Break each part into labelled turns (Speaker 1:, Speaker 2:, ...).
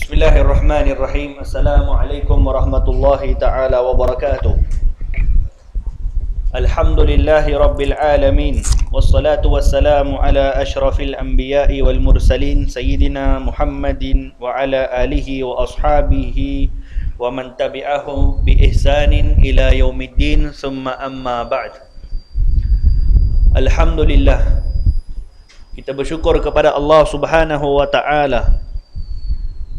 Speaker 1: Bismillahirrahmanirrahim. Assalamualaikum warahmatullahi taala wabarakatuh. Alhamdulillahi rabbil alamin. Wassalatu wassalamu ala ashrafil anbiya'i wal mursalin sayyidina Muhammadin wa ala alihi wa ashabihi wa man tabi'ahum bi ihsanin ila yaumiddin, summa amma ba'd. Alhamdulillah, kita bersyukur kepada Allah Subhanahu wa taala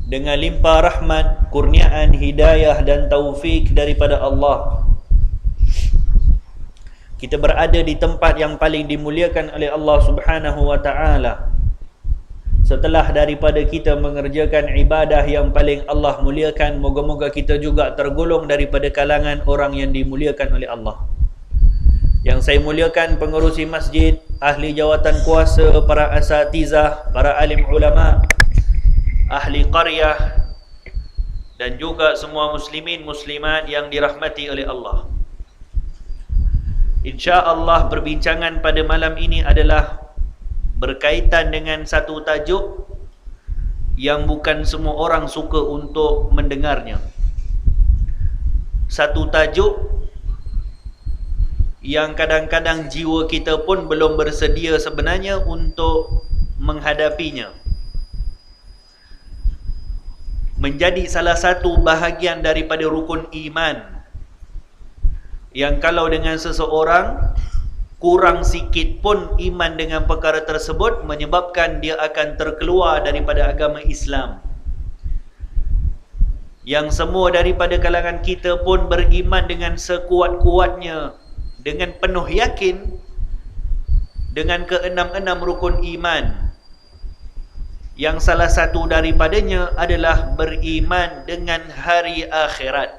Speaker 1: dengan limpah rahmat, kurniaan, hidayah dan taufik daripada Allah. Kita berada di tempat yang paling dimuliakan oleh Allah Subhanahu wa taala. Setelah daripada kita mengerjakan ibadah yang paling Allah muliakan, moga-moga kita juga tergolong daripada kalangan orang yang dimuliakan oleh Allah. Yang saya muliakan pengerusi masjid, ahli jawatan kuasa, para asatizah, para alim ulama, ahli qaryah, dan juga semua muslimin muslimat yang dirahmati oleh Allah. InsyaAllah perbincangan pada malam ini adalah berkaitan dengan satu tajuk yang bukan semua orang suka untuk mendengarnya. Satu tajuk yang kadang-kadang jiwa kita pun belum bersedia sebenarnya untuk menghadapinya. Menjadi salah satu bahagian daripada rukun iman yang kalau dengan seseorang kurang sikit pun iman dengan perkara tersebut menyebabkan dia akan terkeluar daripada agama Islam. Yang semua daripada kalangan kita pun beriman dengan sekuat-kuatnya, dengan penuh yakin dengan keenam-enam rukun iman, yang salah satu daripadanya adalah beriman dengan hari akhirat.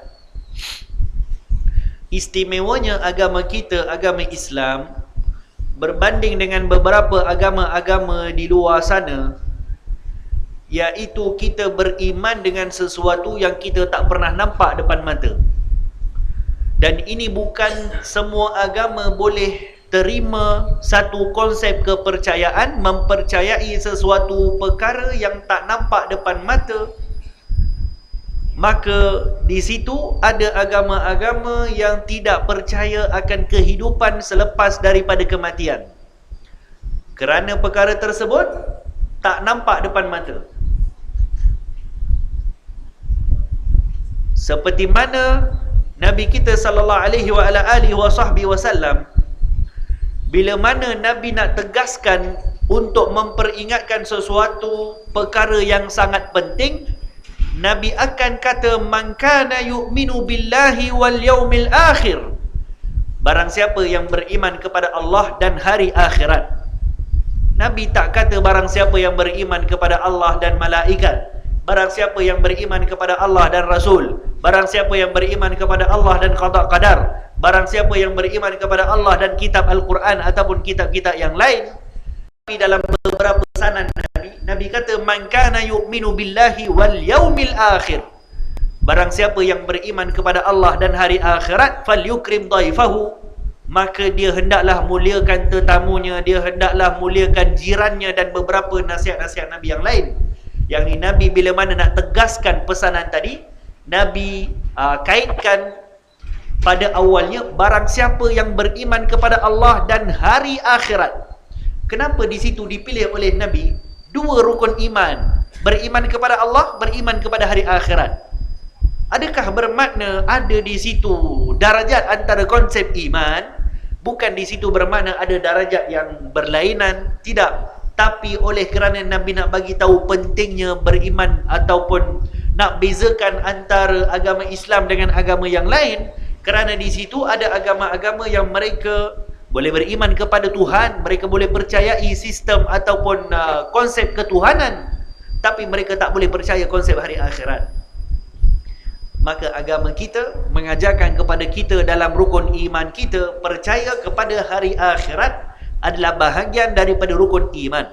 Speaker 1: Istimewanya agama kita, agama Islam, berbanding dengan beberapa agama-agama di luar sana, iaitu kita beriman dengan sesuatu yang kita tak pernah nampak depan mata. Dan ini bukan semua agama boleh terima satu konsep kepercayaan, mempercayai sesuatu perkara yang tak nampak depan mata. Maka di situ ada agama-agama yang tidak percaya akan kehidupan selepas daripada kematian, kerana perkara tersebut tak nampak depan mata. Seperti mana Nabi kita sallallahu alaihi wasallam, bila mana Nabi nak tegaskan untuk memperingatkan sesuatu perkara yang sangat penting, Nabi akan kata, man kana yu'minu billahi wal yaumil akhir, barang siapa yang beriman kepada Allah dan hari akhirat. Nabi tak kata barang siapa yang beriman kepada Allah dan malaikat, barang siapa yang beriman kepada Allah dan Rasul, barang siapa yang beriman kepada Allah dan qada qadar, barang siapa yang beriman kepada Allah dan kitab Al-Quran ataupun kitab-kitab yang lain. Tapi dalam beberapa pesanan Nabi kata, man kana yu'minu billahi wal yaumil akhir, barang siapa yang beriman kepada Allah dan hari akhirat, falyukrim dhaifahu, maka dia hendaklah muliakan tetamunya, dia hendaklah muliakan jirannya, dan beberapa nasihat-nasihat Nabi yang lain. Yang ni Nabi bila mana nak tegaskan pesanan tadi, Nabi kaitkan pada awalnya, barang siapa yang beriman kepada Allah dan hari akhirat. Kenapa di situ dipilih oleh Nabi dua rukun iman? Beriman kepada Allah, beriman kepada hari akhirat. Adakah bermakna ada di situ darajat antara konsep iman? Bukan di situ bermakna ada darajat yang berlainan, tidak. Tapi oleh kerana Nabi nak bagi tahu pentingnya beriman ataupun nak bezakan antara agama Islam dengan agama yang lain, kerana di situ ada agama-agama yang mereka boleh beriman kepada Tuhan, mereka boleh percayai sistem ataupun konsep ketuhanan, tapi mereka tak boleh percaya konsep hari akhirat. Maka agama kita mengajarkan kepada kita dalam rukun iman kita, percaya kepada hari akhirat adalah bahagian daripada rukun iman.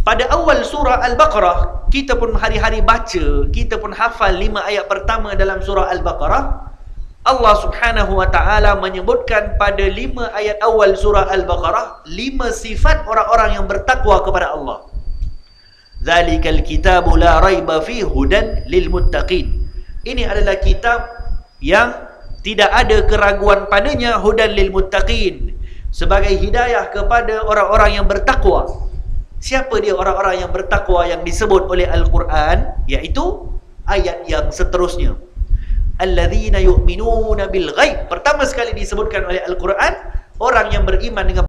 Speaker 1: Pada awal surah Al-Baqarah, kita pun hari-hari baca, kita pun hafal 5 ayat pertama dalam surah Al-Baqarah. Allah Subhanahu wa ta'ala menyebutkan pada 5 ayat awal surah Al-Baqarah 5 sifat orang-orang yang bertakwa kepada Allah. Zalikal kitabu la raiba fi hudan lil muttaqin. Ini adalah kitab yang tidak ada keraguan padanya, hudan lil muttaqin, sebagai hidayah kepada orang-orang yang bertakwa. Siapa dia orang-orang yang bertakwa yang disebut oleh Al-Quran? Iaitu ayat yang seterusnya. Alladzina yu'minuna bil ghaib. Pertama sekali disebutkan oleh Al-Quran orang yang beriman dengan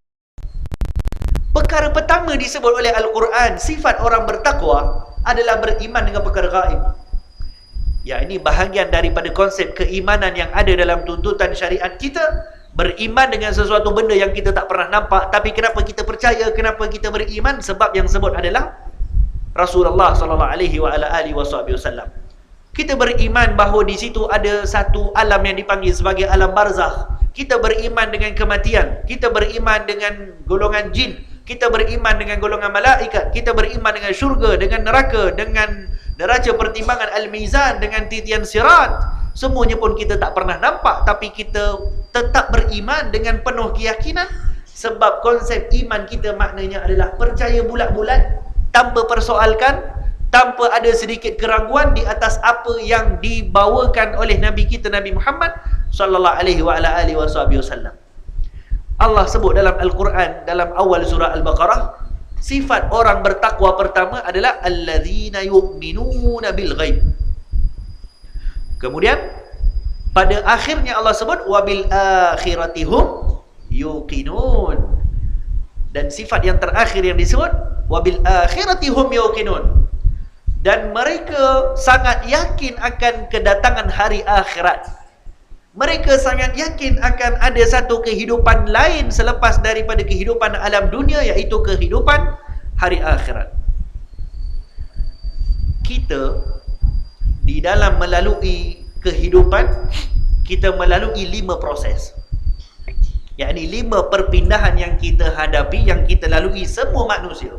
Speaker 1: perkara pertama disebut oleh Al-Quran, sifat orang bertakwa adalah beriman dengan perkara gaib. Ya, ini bahagian daripada konsep keimanan yang ada dalam tuntutan syariat kita. Beriman dengan sesuatu benda yang kita tak pernah nampak. Tapi kenapa kita percaya, kenapa kita beriman? Sebab yang sebut adalah Rasulullah SAW. Kita beriman bahawa di situ ada satu alam yang dipanggil sebagai alam barzakh. Kita beriman dengan kematian. Kita beriman dengan golongan jin. Kita beriman dengan golongan malaikat. Kita beriman dengan syurga, dengan neraka, dengan neraca pertimbangan al-mizan, dengan titian sirat. Semuanya pun kita tak pernah nampak, tapi kita tetap beriman dengan penuh keyakinan. Sebab konsep iman kita maknanya adalah percaya bulat-bulat, tanpa persoalkan, tanpa ada sedikit keraguan di atas apa yang dibawakan oleh Nabi kita, Nabi Muhammad sallallahu alaihi wasallam. Allah sebut dalam Al-Quran, dalam awal surah Al-Baqarah, sifat orang bertakwa pertama adalah alladzina yu'minuna bil ghaib. Kemudian pada akhirnya Allah sebut wabil akhirati hum yuqinun. Dan sifat yang terakhir yang disebut wabil akhirati hum yuqinun. Dan mereka sangat yakin akan kedatangan hari akhirat. Mereka sangat yakin akan ada satu kehidupan lain selepas daripada kehidupan alam dunia, iaitu kehidupan hari akhirat. Kita di dalam melalui kehidupan, kita melalui 5 proses. Yakni 5 perpindahan yang kita hadapi, yang kita lalui semua manusia.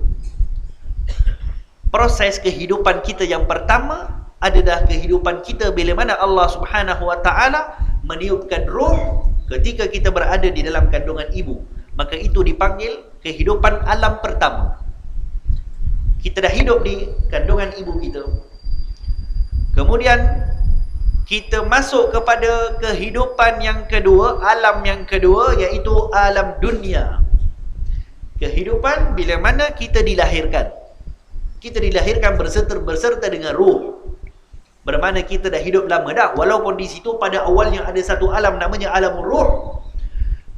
Speaker 1: Proses kehidupan kita yang pertama adalah kehidupan kita bila mana Allah Subhanahu wa taala meniupkan roh ketika kita berada di dalam kandungan ibu. Maka itu dipanggil kehidupan alam pertama. Kita dah hidup di kandungan ibu kita. Kemudian kita masuk kepada kehidupan yang kedua, alam yang kedua, iaitu alam dunia. Kehidupan bila mana kita dilahirkan. Kita dilahirkan berserta dengan ruh. Bermakna kita dah hidup lama dah. Walaupun di situ pada awalnya ada satu alam namanya alam ruh.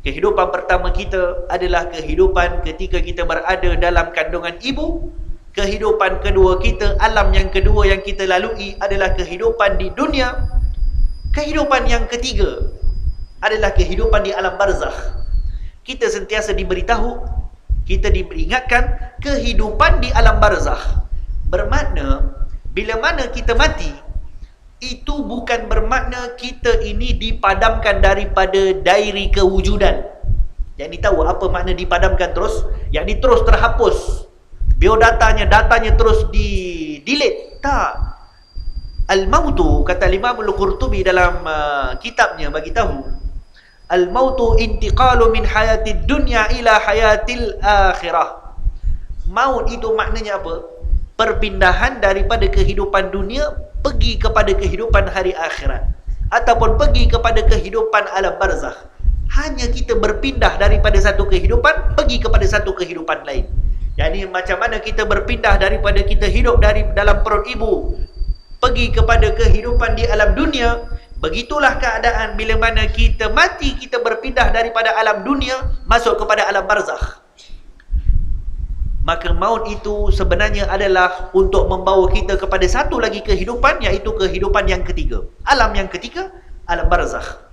Speaker 1: Kehidupan pertama kita adalah kehidupan ketika kita berada dalam kandungan ibu. Kehidupan kedua kita, alam yang kedua yang kita lalui adalah kehidupan di dunia. Kehidupan yang ketiga adalah kehidupan di alam barzakh. Kita sentiasa diberitahu, kita diperingatkan kehidupan di alam barzakh. Bermakna bila mana kita mati, itu bukan bermakna kita ini dipadamkan daripada dairi kewujudan. Yang ni tahu apa makna dipadamkan terus? Yang ni terus terhapus. Biodatanya, datanya terus di-delete. Tak. Al-mautu, kata Imam Al-Qurtubi dalam kitabnya bagi tahu, al-mautu intiqalu min hayatid dunya ila hayatil akhirah. Maut itu maknanya apa? Perpindahan daripada kehidupan dunia pergi kepada kehidupan hari akhirat, ataupun pergi kepada kehidupan alam barzakh. Hanya kita berpindah daripada satu kehidupan pergi kepada satu kehidupan lain. Jadi macam mana kita berpindah daripada kita hidup dari dalam perut ibu pergi kepada kehidupan di alam dunia, begitulah keadaan bila mana kita mati, kita berpindah daripada alam dunia masuk kepada alam barzakh. Maka maut itu sebenarnya adalah untuk membawa kita kepada satu lagi kehidupan, iaitu kehidupan yang ketiga. Alam yang ketiga, alam barzakh.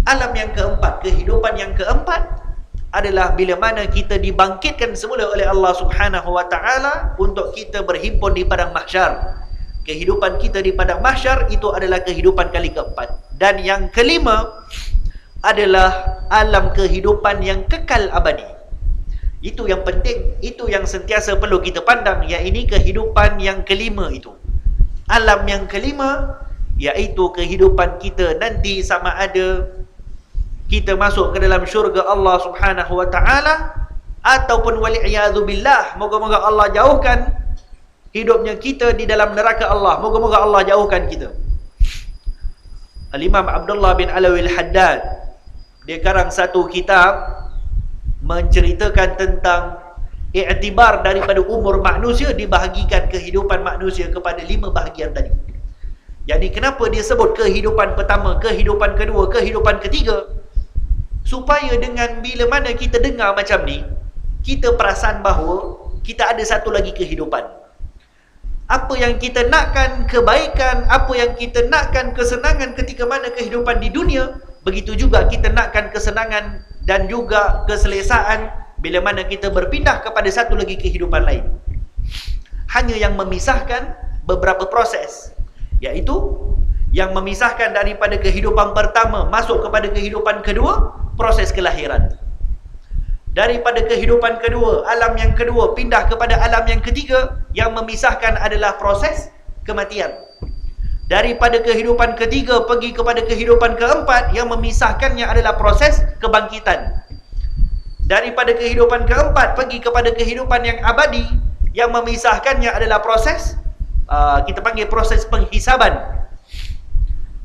Speaker 1: Alam yang keempat, kehidupan yang keempat adalah bila mana kita dibangkitkan semula oleh Allah Subhanahu wa taala untuk kita berhimpun di padang mahsyar. Kehidupan kita di padang mahsyar itu adalah kehidupan kali keempat. Dan yang kelima adalah alam kehidupan yang kekal abadi. Itu yang penting, itu yang sentiasa perlu kita pandang, iaitu kehidupan yang kelima itu. Alam yang kelima iaitu kehidupan kita nanti, sama ada kita masuk ke dalam syurga Allah Subhanahu wa taala ataupun wal'iyadzubillah, moga-moga Allah jauhkan hidupnya kita di dalam neraka Allah. Moga-moga Allah jauhkan kita. Al-Imam Abdullah bin Alawi Al-Haddad, dia karang satu kitab menceritakan tentang iktibar daripada umur manusia, dibahagikan kehidupan manusia kepada 5 bahagian tadi. Jadi kenapa dia sebut kehidupan pertama, kehidupan kedua, kehidupan ketiga? Supaya dengan bila mana kita dengar macam ni, kita perasan bahawa kita ada satu lagi kehidupan. Apa yang kita nakkan kebaikan, apa yang kita nakkan kesenangan ketika mana kehidupan di dunia, begitu juga kita nakkan kesenangan dan juga keselesaan bila mana kita berpindah kepada satu lagi kehidupan lain. Hanya yang memisahkan beberapa proses, iaitu yang memisahkan daripada kehidupan pertama masuk kepada kehidupan kedua, proses kelahiran. Daripada kehidupan kedua, alam yang kedua, pindah kepada alam yang ketiga, yang memisahkan adalah proses kematian. Daripada kehidupan ketiga pergi kepada kehidupan keempat, yang memisahkannya adalah proses kebangkitan. Daripada kehidupan keempat pergi kepada kehidupan yang abadi, yang memisahkannya adalah proses kita panggil proses penghisaban.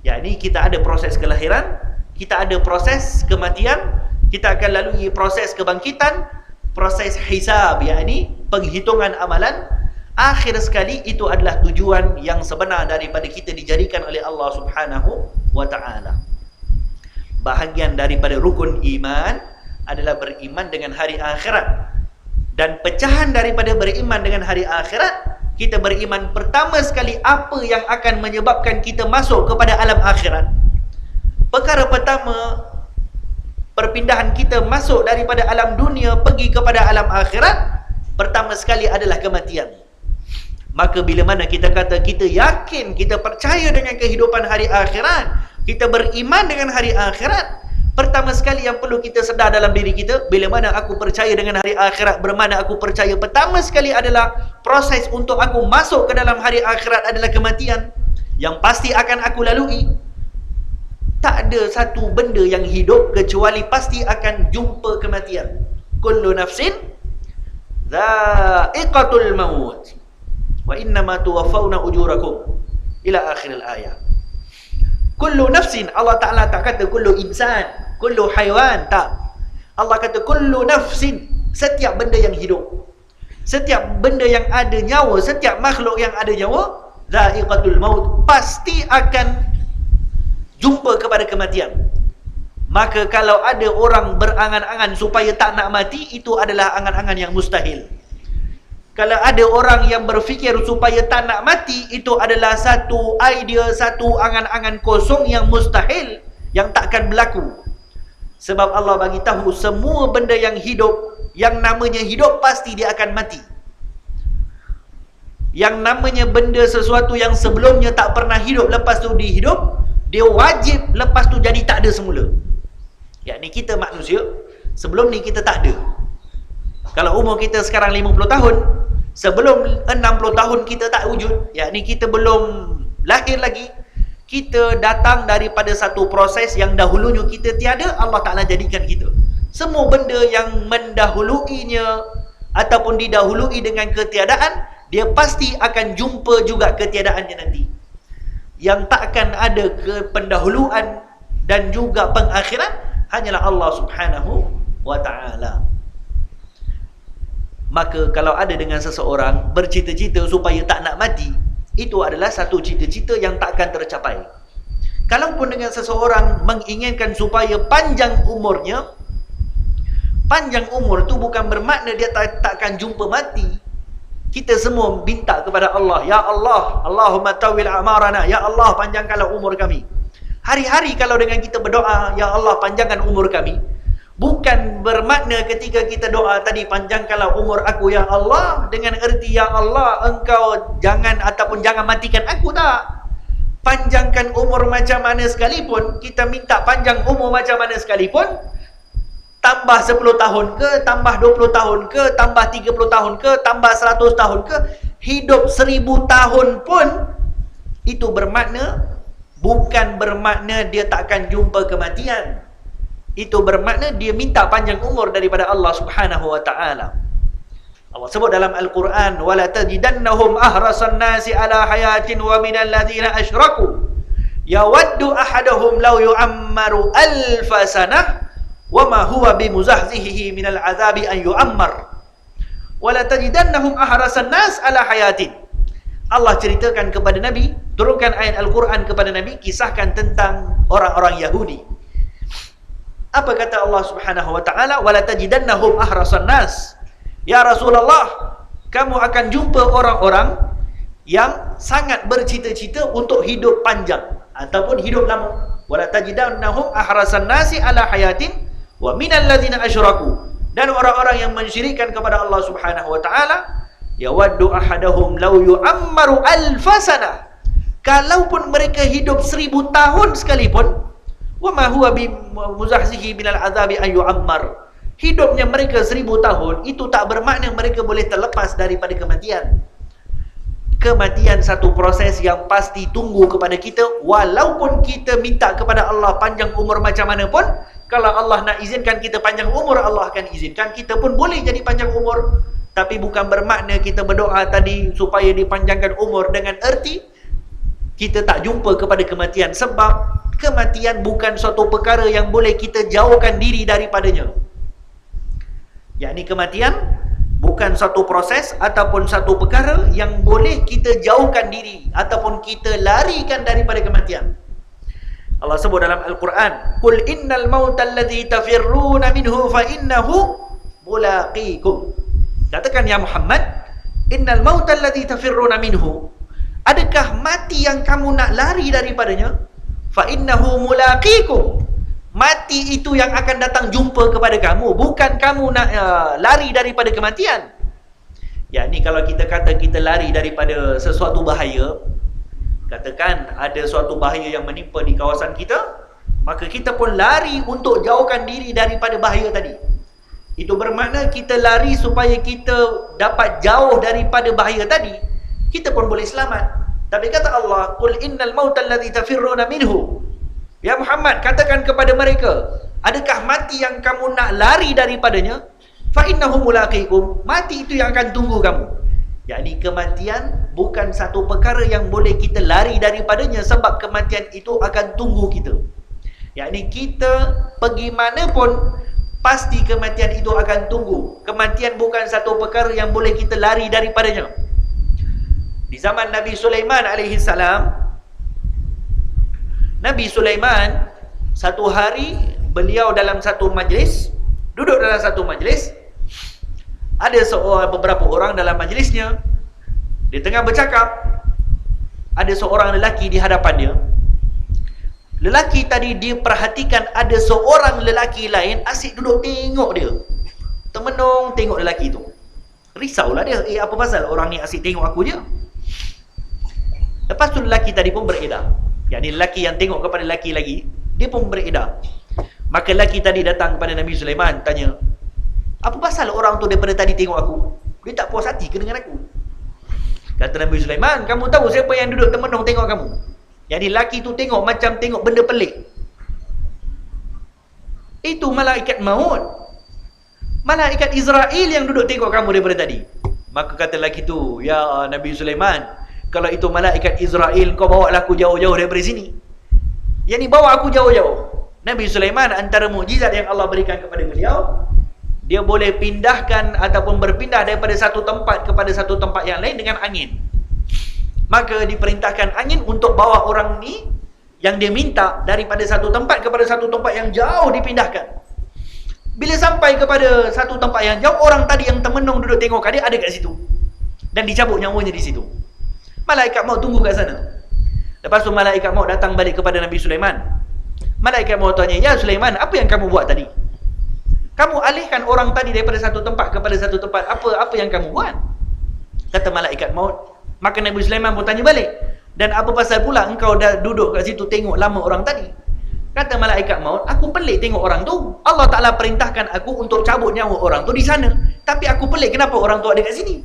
Speaker 1: Ya, ini kita ada proses kelahiran, kita ada proses kematian, kita akan lalui proses kebangkitan, proses hisab, yakni penghitungan amalan. Akhir sekali itu adalah tujuan yang sebenar daripada kita dijadikan oleh Allah Subhanahu wa ta'ala. Bahagian daripada rukun iman adalah beriman dengan hari akhirat. Dan pecahan daripada beriman dengan hari akhirat, kita beriman pertama sekali apa yang akan menyebabkan kita masuk kepada alam akhirat. Perkara pertama, perpindahan kita masuk daripada alam dunia pergi kepada alam akhirat, pertama sekali adalah kematian. Maka bila mana kita kata kita yakin, kita percaya dengan kehidupan hari akhirat, kita beriman dengan hari akhirat, pertama sekali yang perlu kita sedar dalam diri kita, bila mana aku percaya dengan hari akhirat, bermakna aku percaya pertama sekali adalah proses untuk aku masuk ke dalam hari akhirat adalah kematian, yang pasti akan aku lalui. Tak ada satu benda yang hidup kecuali pasti akan jumpa kematian. Kullu nafsin dha'iqatul maut wa innama tuwaffawna ujurakum ila akhir al-ayat. Kullu nafsin, Allah Ta'ala tak kata kullu insan, kullu haiwan, tak. Allah kata kullu nafsin, setiap benda yang hidup, setiap benda yang ada nyawa, setiap makhluk yang ada nyawa, dha'iqatul maut, pasti akan jumpa kepada kematian. Maka kalau ada orang berangan-angan supaya tak nak mati, itu adalah angan-angan yang mustahil. Kalau ada orang yang berfikir supaya tak nak mati, itu adalah satu idea, satu angan-angan kosong yang mustahil, yang takkan berlaku. Sebab Allah bagi tahu semua benda yang hidup, yang namanya hidup pasti dia akan mati. Yang namanya benda sesuatu yang sebelumnya tak pernah hidup, lepas tu dihidup, dia wajib lepas tu jadi tak ada semula. Yakni kita manusia, sebelum ni kita tak ada. Kalau umur kita sekarang 50 tahun, sebelum 60 tahun kita tak wujud, yakni kita belum lahir lagi, kita datang daripada satu proses yang dahulunya kita tiada, Allah Ta'ala jadikan kita. Semua benda yang mendahuluinya ataupun didahului dengan ketiadaan, dia pasti akan jumpa juga ketiadaannya nanti. Yang takkan ada kependahuluan dan juga pengakhiran hanyalah Allah Subhanahu wa ta'ala. Maka kalau ada dengan seseorang bercita-cita supaya tak nak mati, itu adalah satu cita-cita yang takkan tercapai. Kalaupun dengan seseorang menginginkan supaya panjang umurnya, panjang umur tu bukan bermakna dia takkan jumpa mati. Kita semua minta kepada Allah, ya Allah, Allahumma tawil amarana, ya Allah panjangkanlah umur kami. Hari-hari kalau dengan kita berdoa, ya Allah panjangkan umur kami, bukan bermakna ketika kita doa tadi, panjangkanlah umur aku ya Allah, dengan erti ya Allah engkau jangan ataupun jangan matikan aku, tak. Panjangkan umur macam mana sekalipun, kita minta panjang umur macam mana sekalipun, tambah 10 tahun ke, tambah 20 tahun ke, tambah 30 tahun ke, tambah 100 tahun ke, hidup 1000 tahun pun, itu bermakna, bukan bermakna dia takkan jumpa kematian. Itu bermakna dia minta panjang umur daripada Allah Subhanahu wa taala. Allah sebut dalam Al-Quran, wala tajidannahum ahrasan nasi ala hayatin wa minal ladzina asyraku yawaddu ahaduhum law yu'ammaru alfa sanah wa ma huwa bimuzahzihi minal azabi an yu'ammar. Wala tajidannahum ahrasan nas ala hayatin. Allah ceritakan kepada Nabi, turunkan ayat Al-Quran kepada Nabi, kisahkan tentang orang-orang Yahudi. Apa kata Allah Subhanahu wa taala? Wala tajidannahum ahrasan nas. Ya Rasulullah, kamu akan jumpa orang-orang yang sangat bercita-cita untuk hidup panjang ataupun hidup lama. Wala tajidannahum ahrasan nasi ala hayatin wa minal ladzina asyraku. Dan orang-orang yang mensyirikkan kepada Allah Subhanahu wa taala, yawaddu ahaduhum law yu'ammaru alfasana. Kalaupun mereka hidup 1000 tahun sekalipun, wa ma huwa bimuzahzihi minal azabi an yu'ammar. Hidupnya mereka 1000 tahun, itu tak bermakna mereka boleh terlepas daripada kematian. Kematian satu proses yang pasti tunggu kepada kita. Walaupun kita minta kepada Allah panjang umur macam mana pun, kalau Allah nak izinkan kita panjang umur, Allah akan izinkan. Kita pun boleh jadi panjang umur. Tapi bukan bermakna kita berdoa tadi supaya dipanjangkan umur dengan erti kita tak jumpa kepada kematian. Sebab kematian bukan suatu perkara yang boleh kita jauhkan diri daripadanya. Yakni kematian bukan satu proses ataupun satu perkara yang boleh kita jauhkan diri ataupun kita larikan daripada kematian. Allah sebut dalam Al-Quran, "Qul innal mauta alladhi tafirruna minhu fa innahu mulaqikum." Katakan ya Muhammad, innal mauta alladhi tafirruna minhu, adakah mati yang kamu nak lari daripadanya? Fa innahu mulaqikum. Mati itu yang akan datang jumpa kepada kamu, bukan kamu nak lari daripada kematian. Yakni kalau kita kata kita lari daripada sesuatu bahaya, katakan ada suatu bahaya yang menimpa di kawasan kita, maka kita pun lari untuk jauhkan diri daripada bahaya tadi. Itu bermakna kita lari supaya kita dapat jauh daripada bahaya tadi, kita pun boleh selamat. Tapi kata Allah, "Qul innal mauta alladhi tafirruna minhu." Ya Muhammad, katakan kepada mereka, adakah mati yang kamu nak lari daripadanya? Fa innahu mulaqikum. Mati itu yang akan tunggu kamu. Yakni kematian bukan satu perkara yang boleh kita lari daripadanya, sebab kematian itu akan tunggu kita. Yakni kita pergi mana pun, pasti kematian itu akan tunggu. Kematian bukan satu perkara yang boleh kita lari daripadanya. Di zaman Nabi Sulaiman alaihi salam, Nabi Sulaiman satu hari beliau dalam satu majlis, duduk dalam satu majlis, ada beberapa orang dalam majlisnya. Di tengah bercakap, ada seorang lelaki di hadapan dia. Lelaki tadi dia perhatikan ada seorang lelaki lain asyik duduk tengok dia, termenung tengok lelaki tu. Risaulah dia, apa pasal orang ni asyik tengok aku je? Lepas tu lelaki tadi pun beredar. Yang ni lelaki yang tengok kepada lelaki lagi, dia pun beredar. Maka lelaki tadi datang kepada Nabi Sulaiman, tanya, apa pasal orang tu daripada tadi tengok aku? Dia tak puas hati ke dengan aku? Kata Nabi Sulaiman, kamu tahu siapa yang duduk termenung tengok kamu? Yang ni lelaki tu tengok macam tengok benda pelik. Itu malaikat maut, malaikat Israel yang duduk tengok kamu daripada tadi. Maka kata lelaki tu, ya Nabi Sulaiman, kalau itu malaikat Israel, kau bawa aku jauh-jauh daripada sini. Yang ni bawa aku jauh-jauh. Nabi Sulaiman antara mukjizat yang Allah berikan kepada beliau, dia boleh pindahkan ataupun berpindah daripada satu tempat kepada satu tempat yang lain dengan angin. Maka diperintahkan angin untuk bawa orang ni yang dia minta daripada satu tempat kepada satu tempat yang jauh dipindahkan. Bila sampai kepada satu tempat yang jauh, orang tadi yang termenung duduk tengok dia ada kat situ, dan dicabut nyawanya di situ. Malaikat maut tunggu kat sana. Lepas tu malaikat maut datang balik kepada Nabi Sulaiman. Malaikat maut tanya, ya Sulaiman, apa yang kamu buat tadi? Kamu alihkan orang tadi daripada satu tempat kepada satu tempat. Apa yang kamu buat? Kata malaikat maut. Maka Nabi Sulaiman pun tanya balik, dan apa pasal pula engkau dah duduk kat situ tengok lama orang tadi? Kata malaikat maut, aku pelik tengok orang tu. Allah Ta'ala perintahkan aku untuk cabut nyawa orang tu di sana, tapi aku pelik kenapa orang tu ada kat sini.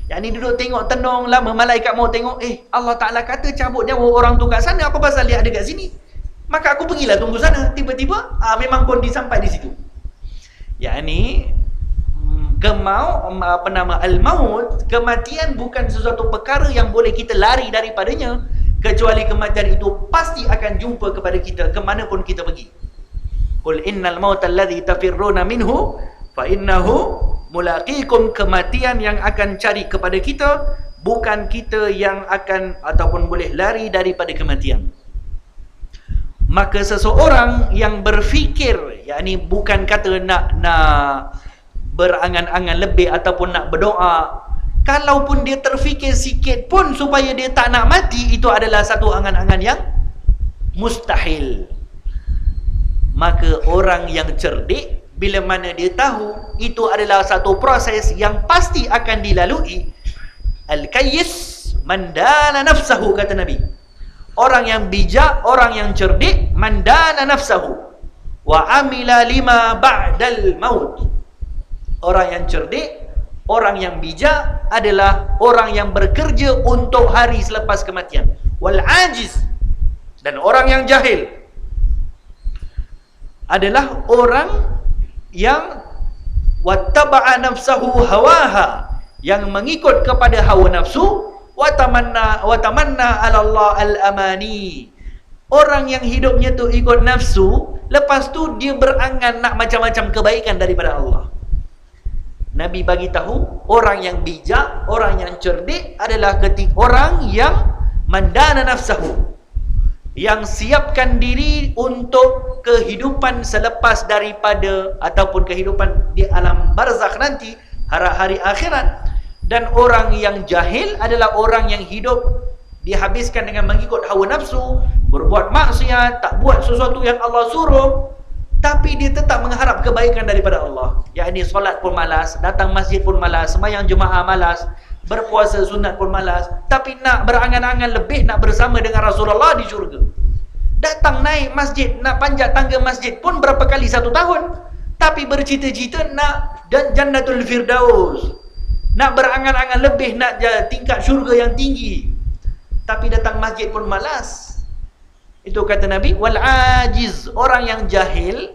Speaker 1: Yang ni duduk tengok tenung lama, malaikat maut tengok, Allah Ta'ala kata cabut nyawa orang tu kat sana, apa pasal dia ada kat sini? Maka aku pergilah tunggu sana. Tiba-tiba memang kondi sampai di situ. Yakni al-maut, kematian bukan sesuatu perkara yang boleh kita lari daripadanya, kecuali kematian itu pasti akan jumpa kepada kita kemanapun kita pergi. Qul innal mauta alladhi tafirruna minhu fa innahu mulaqikum. Kematian yang akan cari kepada kita, bukan kita yang akan ataupun boleh lari daripada kematian. Maka seseorang yang berfikir, yakni bukan kata nak berangan-angan lebih ataupun nak berdoa, kalaupun dia terfikir sikit pun supaya dia tak nak mati, itu adalah satu angan-angan yang mustahil. Maka orang yang cerdik, bila mana dia tahu itu adalah satu proses yang pasti akan dilalui, al-kayyis man dana nafsahu, kata Nabi. Orang yang bijak, orang yang cerdik, man dana nafsahu wa amila lima ba'dal maut. Orang yang cerdik, orang yang bijak adalah orang yang bekerja untuk hari selepas kematian. Wal ajiz, dan orang yang jahil adalah orang yang wattaba'a nafsahu hawaha, yang mengikut kepada hawa nafsu, watamanna 'ala Allah al-amani. Orang yang hidupnya tu ikut nafsu, lepas tu dia berangan nak macam-macam kebaikan daripada Allah. Nabi bagi tahu, orang yang bijak, orang yang cerdik adalah ketika orang yang mandana nafsahu, yang siapkan diri untuk kehidupan selepas daripada ataupun kehidupan di alam barzakh nanti, hari akhirat. Dan orang yang jahil adalah orang yang hidup dihabiskan dengan mengikut hawa nafsu, berbuat maksiat, tak buat sesuatu yang Allah suruh, tapi dia tetap mengharap kebaikan daripada Allah. Yakni solat pun malas, datang masjid pun malas, sembahyang jemaah malas, berpuasa sunat pun malas, tapi nak berangan-angan lebih nak bersama dengan Rasulullah di syurga. Datang naik masjid, nak panjat tangga masjid pun berapa kali 1 tahun, tapi bercita-cita nak Jannatul Firdaus, nak berangan-angan lebih, nak tingkat syurga yang tinggi, tapi datang masjid pun malas. Itu kata Nabi, wal ajiz, orang yang jahil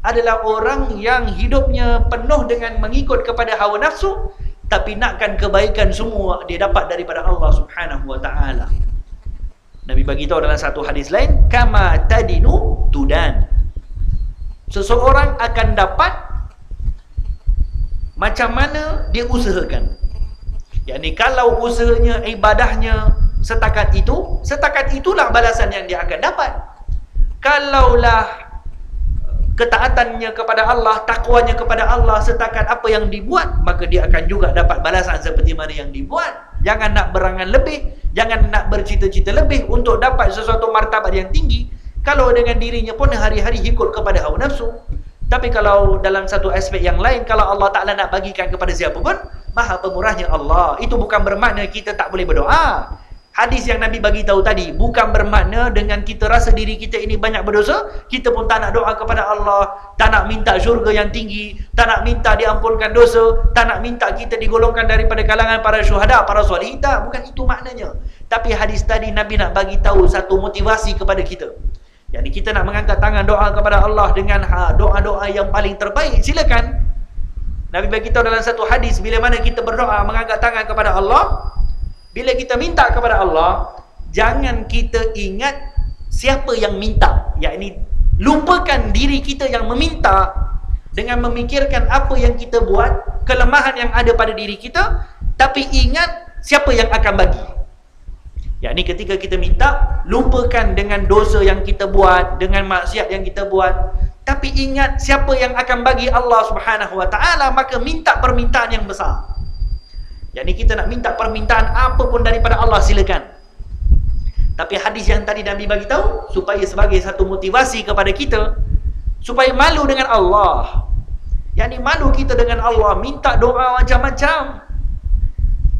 Speaker 1: adalah orang yang hidupnya penuh dengan mengikut kepada hawa nafsu, tapi nakkan kebaikan semua dia dapat daripada Allah Subhanahu wa taala. Nabi bagi tahu dalam satu hadis lain, kama tadinu tudan. Seseorang akan dapat macam mana dia usahakan. Yakni kalau usahanya, ibadahnya setakat itulah balasan yang dia akan dapat. Kalaulah ketaatannya kepada Allah, takwanya kepada Allah setakat apa yang dibuat, maka dia akan juga dapat balasan seperti mana yang dibuat. Jangan nak berangan lebih, jangan nak bercita-cita lebih untuk dapat sesuatu martabat yang tinggi, kalau dengan dirinya pun hari-hari ikut kepada hawa nafsu. Tapi kalau dalam satu aspek yang lain, kalau Allah Ta'ala nak bagikan kepada siapa pun, maha pemurahnya Allah. Itu bukan bermakna kita tak boleh berdoa. Hadis yang Nabi bagi tahu tadi bukan bermakna dengan kita rasa diri kita ini banyak berdosa, kita pun tak nak doa kepada Allah, tak nak minta syurga yang tinggi, tak nak minta diampunkan dosa, tak nak minta kita digolongkan daripada kalangan para syuhada, para solihin. Tak, bukan itu maknanya. Tapi hadis tadi Nabi nak bagi tahu satu motivasi kepada kita. Yani kita nak mengangkat tangan doa kepada Allah dengan doa-doa yang paling terbaik, silakan. Nabi bagi tahu dalam satu hadis, bila mana kita berdoa mengangkat tangan kepada Allah, bila kita minta kepada Allah, jangan kita ingat siapa yang minta. Yakni lupakan diri kita yang meminta dengan memikirkan apa yang kita buat, kelemahan yang ada pada diri kita, tapi ingat siapa yang akan bagi. Yakni ketika kita minta, lupakan dengan dosa yang kita buat, dengan maksiat yang kita buat, tapi ingat siapa yang akan bagi, Allah Subhanahu wa taala. Maka minta permintaan yang besar. Yakni kita nak minta permintaan apa pun daripada Allah, silakan. Tapi hadis yang tadi Nabi bagi tahu supaya sebagai satu motivasi kepada kita, supaya malu dengan Allah. Yakni malu kita dengan Allah, minta doa macam-macam,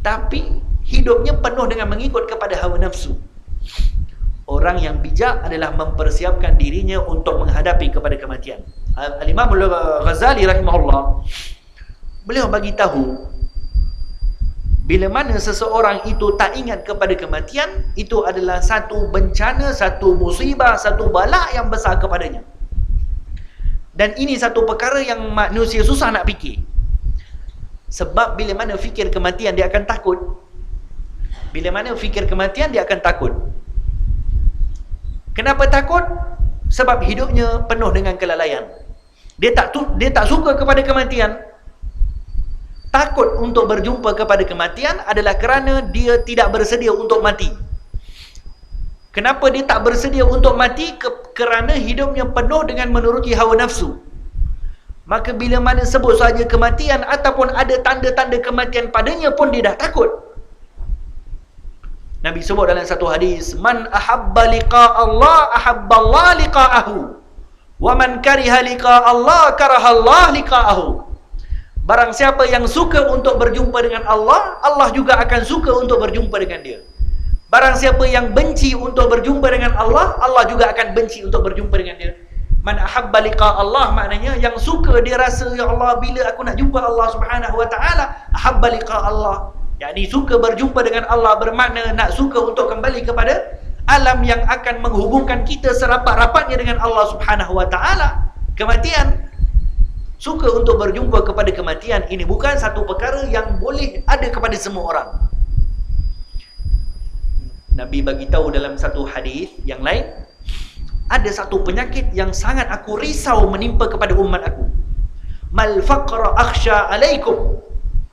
Speaker 1: tapi hidupnya penuh dengan mengikut kepada hawa nafsu. Orang yang bijak adalah mempersiapkan dirinya untuk menghadapi kepada kematian. Al-Imam Al-Ghazali rahimahullah, beliau bagi tahu, Bila mana seseorang itu tak ingat kepada kematian, itu adalah satu bencana, satu musibah, satu bala yang besar kepadanya. Dan ini satu perkara yang manusia susah nak fikir. Sebab bila mana fikir kematian, dia akan takut. Bila mana fikir kematian, dia akan takut. Kenapa takut? Sebab hidupnya penuh dengan kelalaian. Dia tak suka kepada kematian. Takut untuk berjumpa kepada kematian adalah kerana dia tidak bersedia untuk mati. Kenapa dia tak bersedia untuk mati? Kerana hidupnya penuh dengan menuruti hawa nafsu. Maka bila mana sebut sahaja kematian ataupun ada tanda-tanda kematian padanya pun dia dah takut. Nabi sebut dalam satu hadis, man ahabba liqa Allah ahabba Allah liqa'ahu, wa man kariha liqa Allah karaha Allah liqa'ahu. Barang siapa yang suka untuk berjumpa dengan Allah, Allah juga akan suka untuk berjumpa dengan dia. Barang siapa yang benci untuk berjumpa dengan Allah, Allah juga akan benci untuk berjumpa dengan dia. Man ahabba liqa Allah maknanya yang suka, dia rasa, ya Allah, bila aku nak jumpa Allah Subhanahu wa taala, ahabba liqa Allah. Yakni suka berjumpa dengan Allah bermakna nak suka untuk kembali kepada alam yang akan menghubungkan kita serapat-rapatnya dengan Allah Subhanahu wa taala. Kematian. Suka untuk berjumpa kepada kematian ini bukan satu perkara yang boleh ada kepada semua orang. Nabi bagi tahu dalam satu hadis yang lain, ada satu penyakit yang sangat aku risau menimpa kepada umat aku. Mal faqra akhsha alaikum.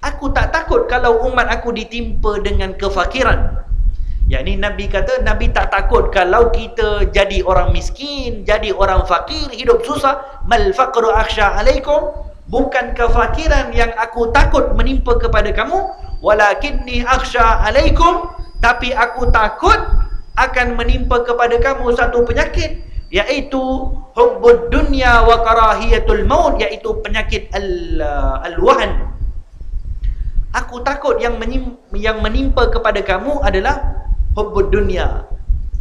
Speaker 1: Aku tak takut kalau umat aku ditimpa dengan kefakiran. Yakni Nabi kata, Nabi tak takut kalau kita jadi orang miskin, jadi orang fakir, hidup susah. Mal faqru akhsha alaikum. Bukan kefakiran yang aku takut menimpa kepada kamu, walakinni akhsha alaikum, tapi aku takut akan menimpa kepada kamu satu penyakit, iaitu hubbud dunya wa karahiyatul maut, iaitu penyakit al-wahan. Aku takut yang menimpa kepada kamu adalah hubbud dunya,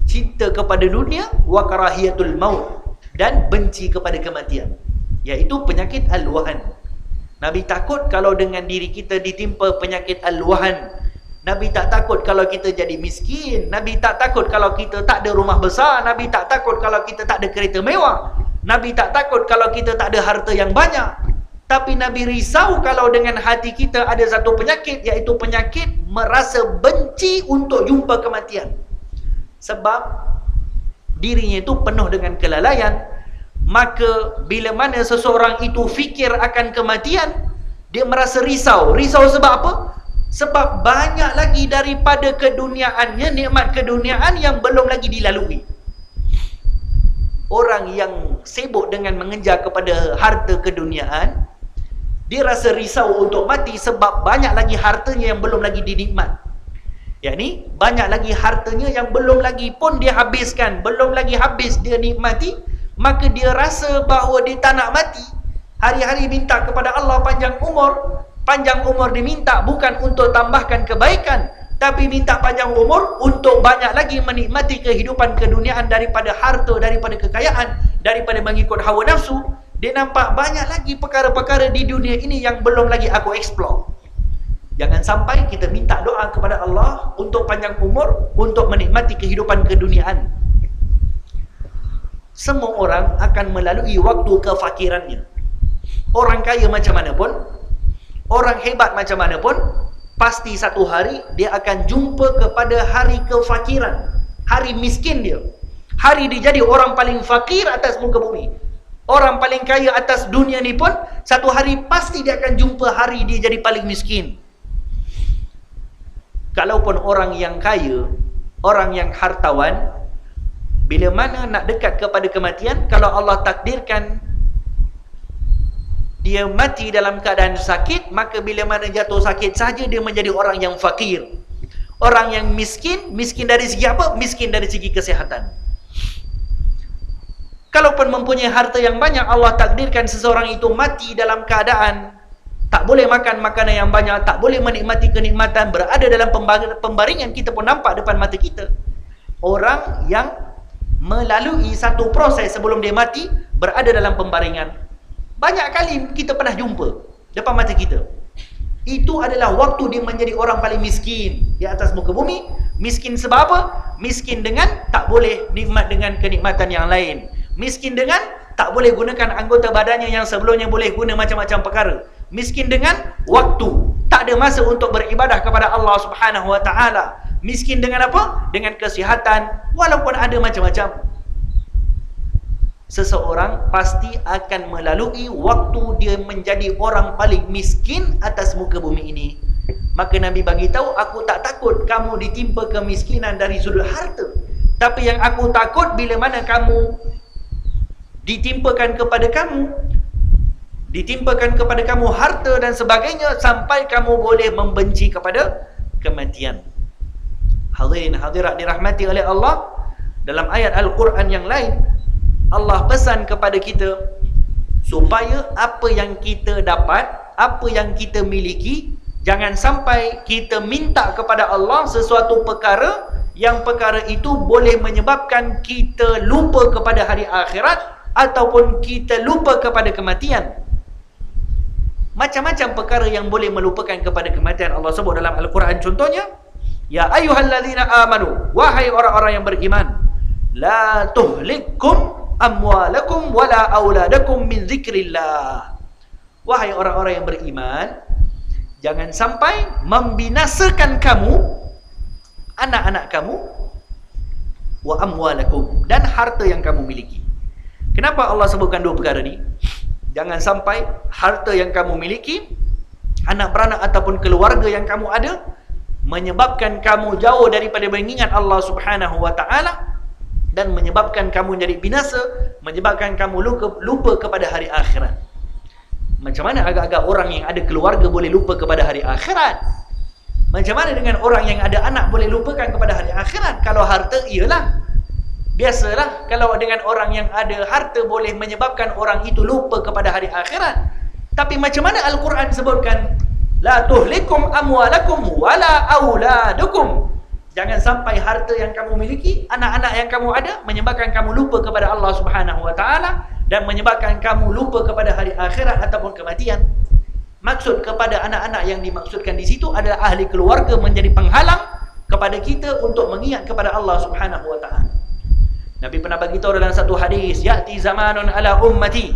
Speaker 1: cinta kepada dunia, wa karahiyatul maut, dan benci kepada kematian, iaitu penyakit al-wahan. Nabi takut kalau dengan diri kita ditimpa penyakit al-wahan. Nabi tak takut kalau kita jadi miskin. Nabi tak takut kalau kita tak ada rumah besar. Nabi tak takut kalau kita tak ada kereta mewah. Nabi tak takut kalau kita tak ada harta yang banyak. Tapi Nabi risau kalau dengan hati kita ada satu penyakit, iaitu penyakit merasa benci untuk jumpa kematian. Sebab dirinya itu penuh dengan kelalaian. Maka bila mana seseorang itu fikir akan kematian, dia merasa risau. Risau sebab apa? Sebab banyak lagi daripada keduniaannya, nikmat keduniaan yang belum lagi dilalui. Orang yang sibuk dengan mengejar kepada harta keduniaan, dia rasa risau untuk mati sebab banyak lagi hartanya yang belum lagi dinikmat. Yakni banyak lagi hartanya yang belum lagi pun dia habiskan, belum lagi habis dia nikmati. Maka dia rasa bahawa dia tak nak mati. Hari-hari minta kepada Allah panjang umur. Panjang umur diminta bukan untuk tambahkan kebaikan, tapi minta panjang umur untuk banyak lagi menikmati kehidupan keduniaan daripada harta, daripada kekayaan, daripada mengikut hawa nafsu. Dia nampak banyak lagi perkara-perkara di dunia ini yang belum lagi aku explore. Jangan sampai kita minta doa kepada Allah untuk panjang umur, untuk menikmati kehidupan keduniaan. Semua orang akan melalui waktu kefakirannya. Orang kaya macam mana pun, orang hebat macam mana pun, pasti satu hari dia akan jumpa kepada hari kefakiran, hari miskin dia. Hari dia jadi orang paling fakir atas muka bumi. Orang paling kaya atas dunia ni pun satu hari pasti dia akan jumpa hari dia jadi paling miskin. Kalaupun orang yang kaya, orang yang hartawan, bila mana nak dekat kepada kematian, kalau Allah takdirkan dia mati dalam keadaan sakit, maka bila mana jatuh sakit saja dia menjadi orang yang fakir. Orang yang miskin, miskin dari segi apa? Miskin dari segi kesihatan. Kalaupun mempunyai harta yang banyak, Allah takdirkan seseorang itu mati dalam keadaan tak boleh makan makanan yang banyak, tak boleh menikmati kenikmatan, berada dalam pembaringan, kita pun nampak depan mata kita. Orang yang melalui satu proses sebelum dia mati, berada dalam pembaringan. Banyak kali kita pernah jumpa depan mata kita. Itu adalah waktu dia menjadi orang paling miskin di atas muka bumi. Miskin sebab apa? Miskin dengan tak boleh nikmat dengan kenikmatan yang lain. Miskin dengan tak boleh gunakan anggota badannya yang sebelumnya boleh guna macam-macam perkara. Miskin dengan waktu. Tak ada masa untuk beribadah kepada Allah Subhanahu Wa Taala. Miskin dengan apa? Dengan kesihatan, walaupun ada macam-macam. Seseorang pasti akan melalui waktu dia menjadi orang paling miskin atas muka bumi ini. Maka Nabi bagi tahu, aku tak takut kamu ditimpa kemiskinan dari sudut harta. Tapi yang aku takut bila mana kamu ditimpakan kepada kamu harta dan sebagainya sampai kamu boleh membenci kepada kematian. Hadirin hadirat dirahmati oleh Allah, dalam ayat Al-Quran yang lain Allah pesan kepada kita supaya apa yang kita dapat, apa yang kita miliki, jangan sampai kita minta kepada Allah sesuatu perkara yang perkara itu boleh menyebabkan kita lupa kepada hari akhirat ataupun kita lupa kepada kematian. Macam-macam perkara yang boleh melupakan kepada kematian Allah sebut dalam Al-Quran. Contohnya, ya ayyuhallazina amanu, wahai orang-orang yang beriman, la tuhlikum amwalakum wala auladakum min zikrillah. Wahai orang-orang yang beriman, jangan sampai membinasakan kamu, anak-anak kamu, wa amwalakum, dan harta yang kamu miliki. Kenapa Allah sebutkan dua perkara ni? Jangan sampai harta yang kamu miliki, anak beranak ataupun keluarga yang kamu ada, menyebabkan kamu jauh daripada mengingat Allah Subhanahu Wa Taala, dan menyebabkan kamu jadi binasa, menyebabkan kamu lupa kepada hari akhirat. Macam mana agak-agak orang yang ada keluarga boleh lupa kepada hari akhirat? Macam mana dengan orang yang ada anak boleh lupakan kepada hari akhirat? Kalau harta, iyalah. Biasalah kalau dengan orang yang ada harta boleh menyebabkan orang itu lupa kepada hari akhirat. Tapi macam mana Al-Quran sebutkan, la tuhlikum amwalakum wala auladukum. Jangan sampai harta yang kamu miliki, anak-anak yang kamu ada, menyebabkan kamu lupa kepada Allah Subhanahu Wa Taala dan menyebabkan kamu lupa kepada hari akhirat ataupun kematian. Maksud kepada anak-anak yang dimaksudkan di situ adalah ahli keluarga menjadi penghalang kepada kita untuk mengingat kepada Allah Subhanahu Wa Taala. Nabi pernah bagi tahu dalam satu hadis, ya'ti zamanun ala ummati,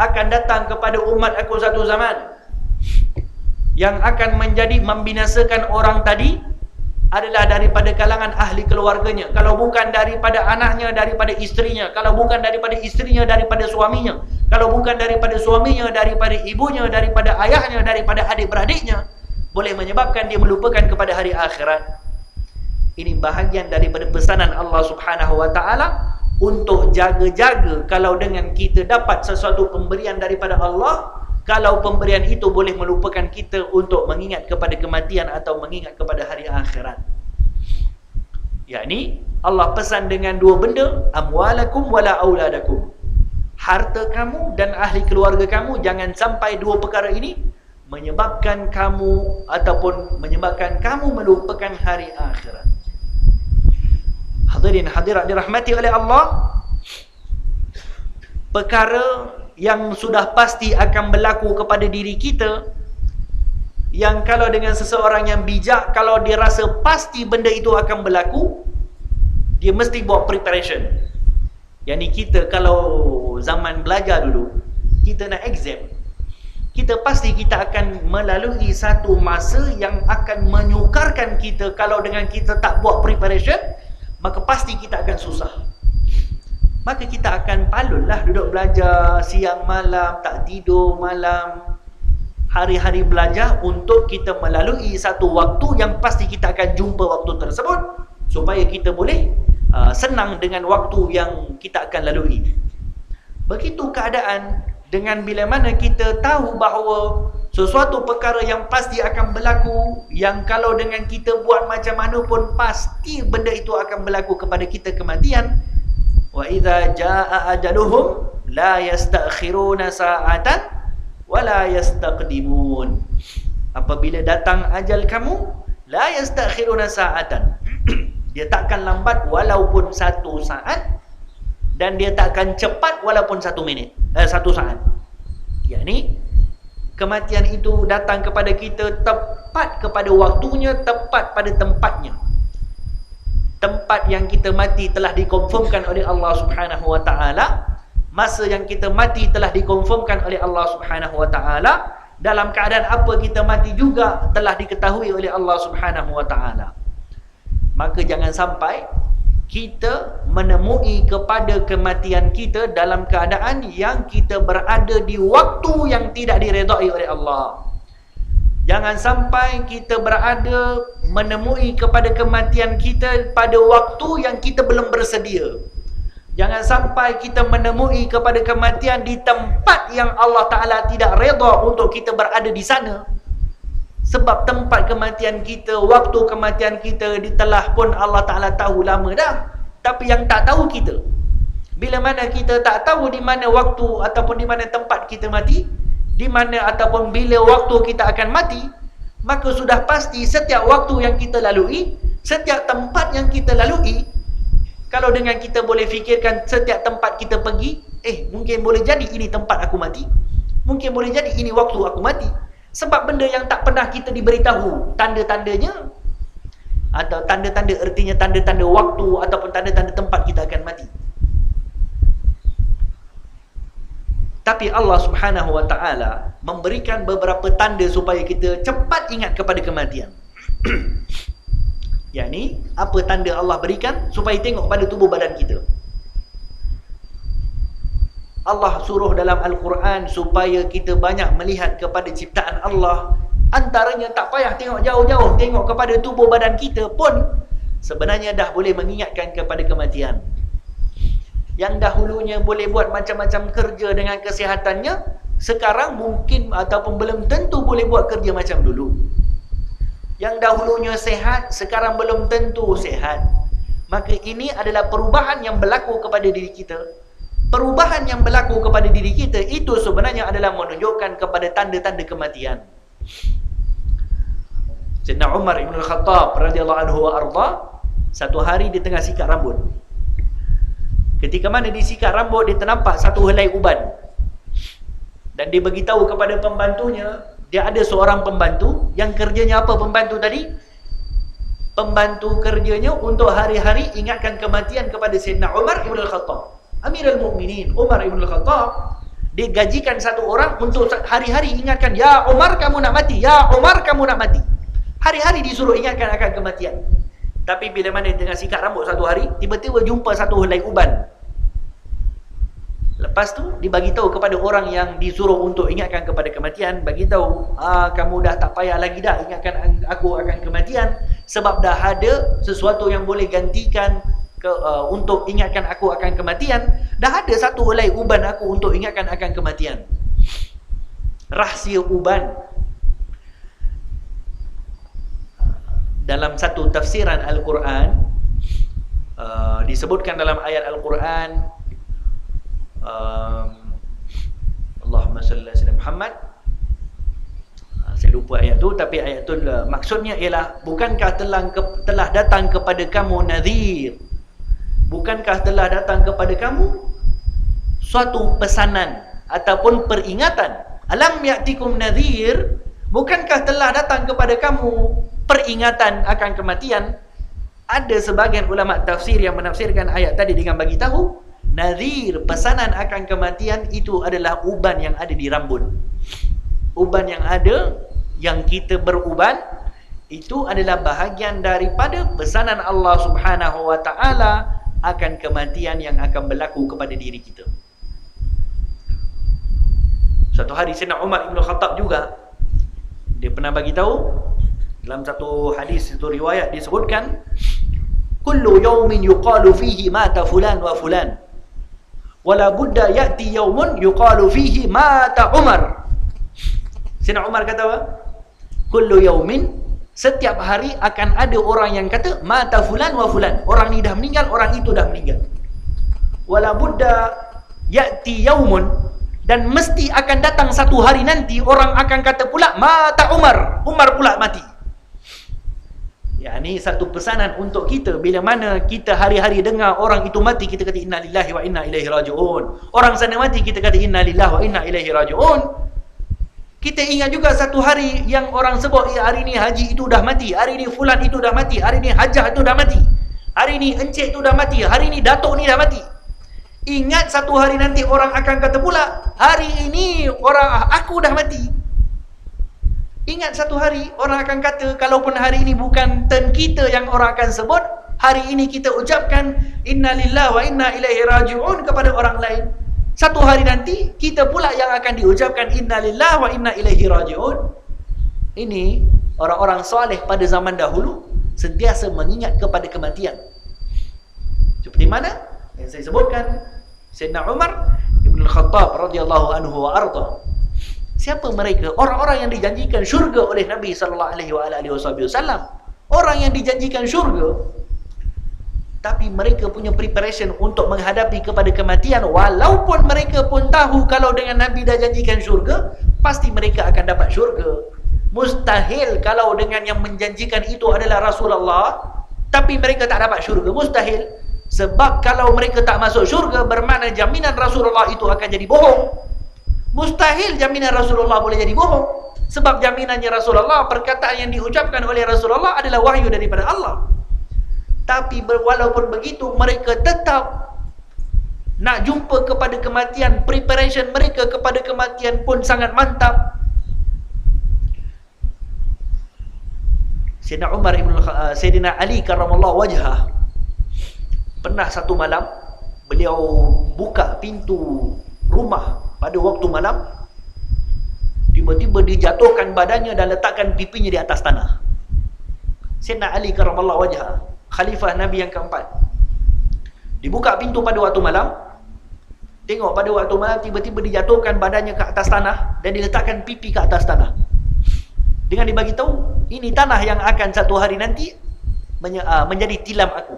Speaker 1: akan datang kepada umat aku satu zaman yang akan menjadi membinasakan orang tadi adalah daripada kalangan ahli keluarganya. Kalau bukan daripada anaknya, daripada isterinya. Kalau bukan daripada isterinya, daripada suaminya. Kalau bukan daripada suaminya, daripada ibunya, daripada ayahnya, daripada adik-beradiknya. Boleh menyebabkan dia melupakan kepada hari akhirat. Ini bahagian daripada pesanan Allah Subhanahu Wa Taala untuk jaga-jaga kalau dengan kita dapat sesuatu pemberian daripada Allah, kalau pemberian itu boleh melupakan kita untuk mengingat kepada kematian atau mengingat kepada hari akhirat. Yakni Allah pesan dengan dua benda, amwalakum wala auladakum. Harta kamu dan ahli keluarga kamu, jangan sampai dua perkara ini menyebabkan kamu ataupun menyebabkan kamu melupakan hari akhirat. Hadirin hadirat dirahmati oleh Allah, perkara yang sudah pasti akan berlaku kepada diri kita, yang kalau dengan seseorang yang bijak, kalau dia rasa pasti benda itu akan berlaku, dia mesti buat preparation. Yang ni kita kalau zaman belajar dulu, kita nak exam, kita pasti kita akan melalui satu masa yang akan menyukarkan kita. Kalau dengan kita tak buat preparation, maka pasti kita akan susah. Maka kita akan palunlah duduk belajar siang malam, tak tidur malam, hari-hari belajar untuk kita melalui satu waktu yang pasti kita akan jumpa waktu tersebut, supaya kita boleh senang dengan waktu yang kita akan lalui. Begitu keadaan dengan bila mana kita tahu bahawa sesuatu perkara yang pasti akan berlaku, yang kalau dengan kita buat macam mana pun pasti benda itu akan berlaku kepada kita, kematian. Wa idza jaa ajaluhum la yastakhiruna sa'atan wa la yastaqdimun. Apabila datang ajal kamu, la yastakhiruna sa'atan. Dia takkan lambat walaupun satu saat, dan dia takkan cepat walaupun 1 minit, 1 saat. Yakni kematian itu datang kepada kita tepat kepada waktunya, tepat pada tempatnya. Tempat yang kita mati telah dikonfirmkan oleh Allah Subhanahu wa taala. Masa yang kita mati telah dikonfirmkan oleh Allah Subhanahu wa taala. Dalam keadaan apa kita mati juga telah diketahui oleh Allah Subhanahu wa taala. Maka jangan sampai kita menemui kepada kematian kita dalam keadaan yang kita berada di waktu yang tidak diredai oleh Allah. Jangan sampai kita berada menemui kepada kematian kita pada waktu yang kita belum bersedia. Jangan sampai kita menemui kepada kematian di tempat yang Allah Ta'ala tidak redha untuk kita berada di sana. Sebab tempat kematian kita, waktu kematian kita ditelah pun Allah Ta'ala tahu lama dah. Tapi yang tak tahu kita. Bila mana kita tak tahu di mana waktu ataupun di mana tempat kita mati, di mana ataupun bila waktu kita akan mati, maka sudah pasti setiap waktu yang kita lalui, setiap tempat yang kita lalui, kalau dengan kita boleh fikirkan setiap tempat kita pergi, mungkin boleh jadi ini tempat aku mati. Mungkin boleh jadi ini waktu aku mati. Sebab benda yang tak pernah kita diberitahu tanda-tandanya, atau tanda-tanda artinya tanda-tanda waktu ataupun tanda-tanda tempat kita akan mati. Tapi Allah Subhanahu wa taala memberikan beberapa tanda supaya kita cepat ingat kepada kematian. Yakni apa tanda Allah berikan supaya tengok pada tubuh badan kita. Allah suruh dalam Al-Quran supaya kita banyak melihat kepada ciptaan Allah. Antaranya tak payah tengok jauh-jauh, tengok kepada tubuh badan kita pun sebenarnya dah boleh mengingatkan kepada kematian. Yang dahulunya boleh buat macam-macam kerja dengan kesihatannya, sekarang mungkin ataupun belum tentu boleh buat kerja macam dulu. Yang dahulunya sehat, sekarang belum tentu sehat. Maka ini adalah perubahan yang berlaku kepada diri kita. Perubahan yang berlaku kepada diri kita itu sebenarnya adalah menunjukkan kepada tanda-tanda kematian. Sayyidina Umar Ibn Al-Khattab radhiyallahu anhu wa arda, satu hari dia tengah sikat rambut. Ketika mana dia sikat rambut, dia ternampak satu helai uban. Dan dia beritahu kepada pembantunya, dia ada seorang pembantu yang kerjanya apa pembantu tadi? Pembantu kerjanya untuk hari-hari ingatkan kematian kepada Sayyidina Umar Ibn Al-Khattab, Amirul Mukminin Umar Ibn Al-Khattab. Dia gajikan satu orang untuk hari-hari ingatkan, ya Umar kamu nak mati, ya Umar kamu nak mati. Hari-hari disuruh ingatkan akan kematian. Tapi bila mana dia tengah sikat rambut satu hari, tiba-tiba jumpa satu helai uban. Lepas tu dibagi tahu kepada orang yang disuruh untuk ingatkan kepada kematian, bagi tahu, kamu dah tak payah lagi dah ingatkan aku akan kematian, sebab dah ada sesuatu yang boleh gantikan untuk ingatkan aku akan kematian. Dah ada satu helai uban aku untuk ingatkan akan kematian. Rahsia uban. Dalam satu tafsiran Al-Quran, disebutkan dalam ayat Al-Quran, Allahumma salli ala sayyidina Muhammad. Saya lupa ayat tu, tapi ayat tu maksudnya ialah, bukankah telah datang kepada kamu nadhir, bukankah telah datang kepada kamu suatu pesanan ataupun peringatan. Alam ya'tikum nadhir, bukankah telah datang kepada kamu peringatan akan kematian. Ada sebagian ulama tafsir yang menafsirkan ayat tadi dengan bagi tahu, nadhir, pesanan akan kematian itu adalah uban yang ada di rambut. Uban yang ada, yang kita beruban, itu adalah bahagian daripada pesanan Allah Subhanahu wa taala akan kematian yang akan berlaku kepada diri kita. Satu hari Sayyidina Umar Ibn Khattab juga, dia pernah bagi tahu dalam satu hadis, itu riwayat disebutkan, kullu yawmin yuqalu fihi mata fulan wa fulan, wala budda ya'ti yawmun yuqalu fihi mata Umar. Sayyidina Umar kata apa? Kullu yawmin, setiap hari akan ada orang yang kata mata fulan wa fulan, orang ni dah meninggal, orang itu dah meninggal. Wala budda ya'ti yawmun, dan mesti akan datang satu hari nanti orang akan kata pula mata Umar, Umar pula mati. Ya, ini satu pesanan untuk kita. Bila mana kita hari-hari dengar orang itu mati, kita kata inna lillahi wa inna ilaihi raji'un. Orang sana mati, kita kata inna lillahi wa inna ilaihi raji'un. Kita ingat juga satu hari yang orang sebut, hari ni haji itu dah mati, hari ni fulan itu dah mati, hari ni hajah itu dah mati, hari ni encik itu dah mati, hari ni datuk ni dah mati. Ingat satu hari nanti orang akan kata pula, hari ini aku dah mati. Ingat satu hari orang akan kata, kalaupun hari ini bukan turn kita yang orang akan sebut, hari ini kita ucapkan inna lillahi wa inna ilaihi raji'un kepada orang lain. Satu hari nanti kita pula yang akan diucapkan inna lillahi wa inna ilaihi raji'un. Ini orang-orang soleh pada zaman dahulu sentiasa mengingat kepada kematian. Seperti mana yang saya sebutkan, Sayyidina Umar Ibn Khattab radhiyallahu anhu wa arda. Siapa mereka? Orang-orang yang dijanjikan syurga oleh Nabi sallallahu alaihi wasallam. Orang yang dijanjikan syurga, tapi mereka punya preparation untuk menghadapi kepada kematian, walaupun mereka pun tahu kalau dengan Nabi dah janjikan syurga, pasti mereka akan dapat syurga. Mustahil kalau dengan yang menjanjikan itu adalah Rasulullah, tapi mereka tak dapat syurga. Mustahil. Sebab kalau mereka tak masuk syurga, bermakna jaminan Rasulullah itu akan jadi bohong. Mustahil jaminan Rasulullah boleh jadi bohong. Sebab jaminannya Rasulullah, perkataan yang diucapkan oleh Rasulullah adalah wahyu daripada Allah. Tapi walaupun begitu, mereka tetap nak jumpa kepada kematian. Preparation mereka kepada kematian pun sangat mantap. Sayyidina Ali karramallahu wajhah, pernah satu malam beliau buka pintu rumah pada waktu malam, tiba-tiba dijatuhkan badannya dan letakkan pipinya di atas tanah. Sayyidina Ali karramallahu wajhah, khalifah Nabi yang keempat, dibuka pintu pada waktu malam, tengok pada waktu malam tiba-tiba dijatuhkan badannya ke atas tanah dan diletakkan pipi ke atas tanah, dengan dibagi tahu ini tanah yang akan satu hari nanti menjadi tilam aku.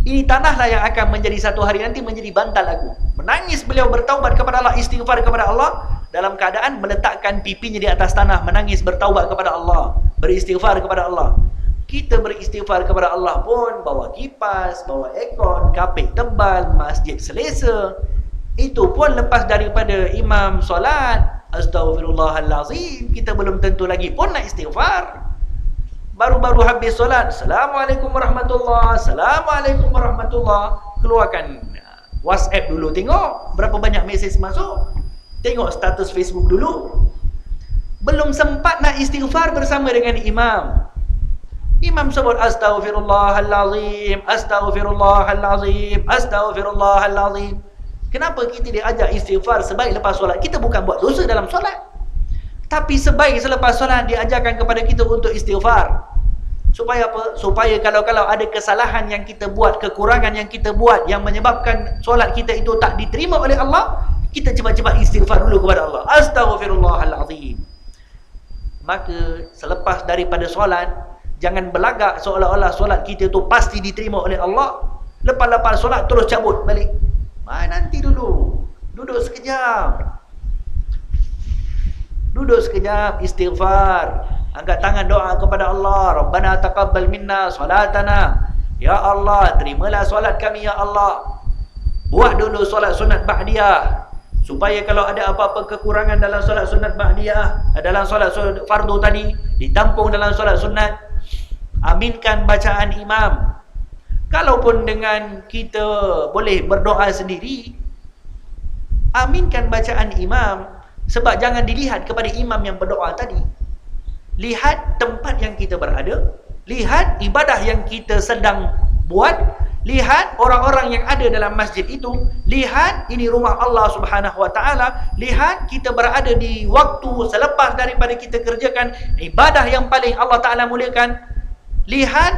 Speaker 1: Ini tanahlah yang akan menjadi satu hari nanti menjadi bantal aku. Menangis beliau bertaubat kepada Allah, istighfar kepada Allah, dalam keadaan meletakkan pipinya di atas tanah, menangis bertaubat kepada Allah, beristighfar kepada Allah. Kita beristighfar kepada Allah pun bawa kipas, bawa aircon, kapet tebal, masjid selesa. Itu pun lepas daripada imam solat, astaghfirullahalazim, kita belum tentu lagi pun nak istighfar. Baru-baru habis solat, Assalamualaikum warahmatullahi, Assalamualaikum warahmatullahi, keluarkan WhatsApp dulu, tengok berapa banyak mesej masuk, tengok status Facebook dulu. Belum sempat nak istighfar bersama dengan imam. Imam sebut astaghfirullahalazim, astaghfirullahalazim, astaghfirullahalazim. Kenapa kita diajak istighfar sebaik lepas solat? Kita bukan buat dosa dalam solat, tapi sebaik selepas solat diajarkan kepada kita untuk istighfar. Supaya apa? Supaya kalau ada kesalahan yang kita buat, kekurangan yang kita buat yang menyebabkan solat kita itu tak diterima oleh Allah, kita cepat-cepat istighfar dulu kepada Allah. Astaghfirullahalazim. Maka selepas daripada solat, jangan belagak seolah-olah solat kita itu pasti diterima oleh Allah. Lepas-lepas solat terus cabut balik. Nanti dulu, duduk sekejap. Duduk sekejap, istighfar, angkat tangan doa kepada Allah. Rabbana taqabbal minna salatana. Ya Allah, terimalah solat kami ya Allah. Buat dulu solat sunat ba'diyah, supaya kalau ada apa-apa kekurangan dalam solat sunat ba'diyah, dalam solat fardu tadi, ditampung dalam solat sunat. Aminkan bacaan imam. Kalaupun dengan kita boleh berdoa sendiri, aminkan bacaan imam. Sebab jangan dilihat kepada imam yang berdoa tadi. Lihat tempat yang kita berada, lihat ibadah yang kita sedang buat, lihat orang-orang yang ada dalam masjid itu, lihat ini rumah Allah Subhanahu wa taala, lihat kita berada di waktu selepas daripada kita kerjakan ibadah yang paling Allah Taala muliakan. Lihat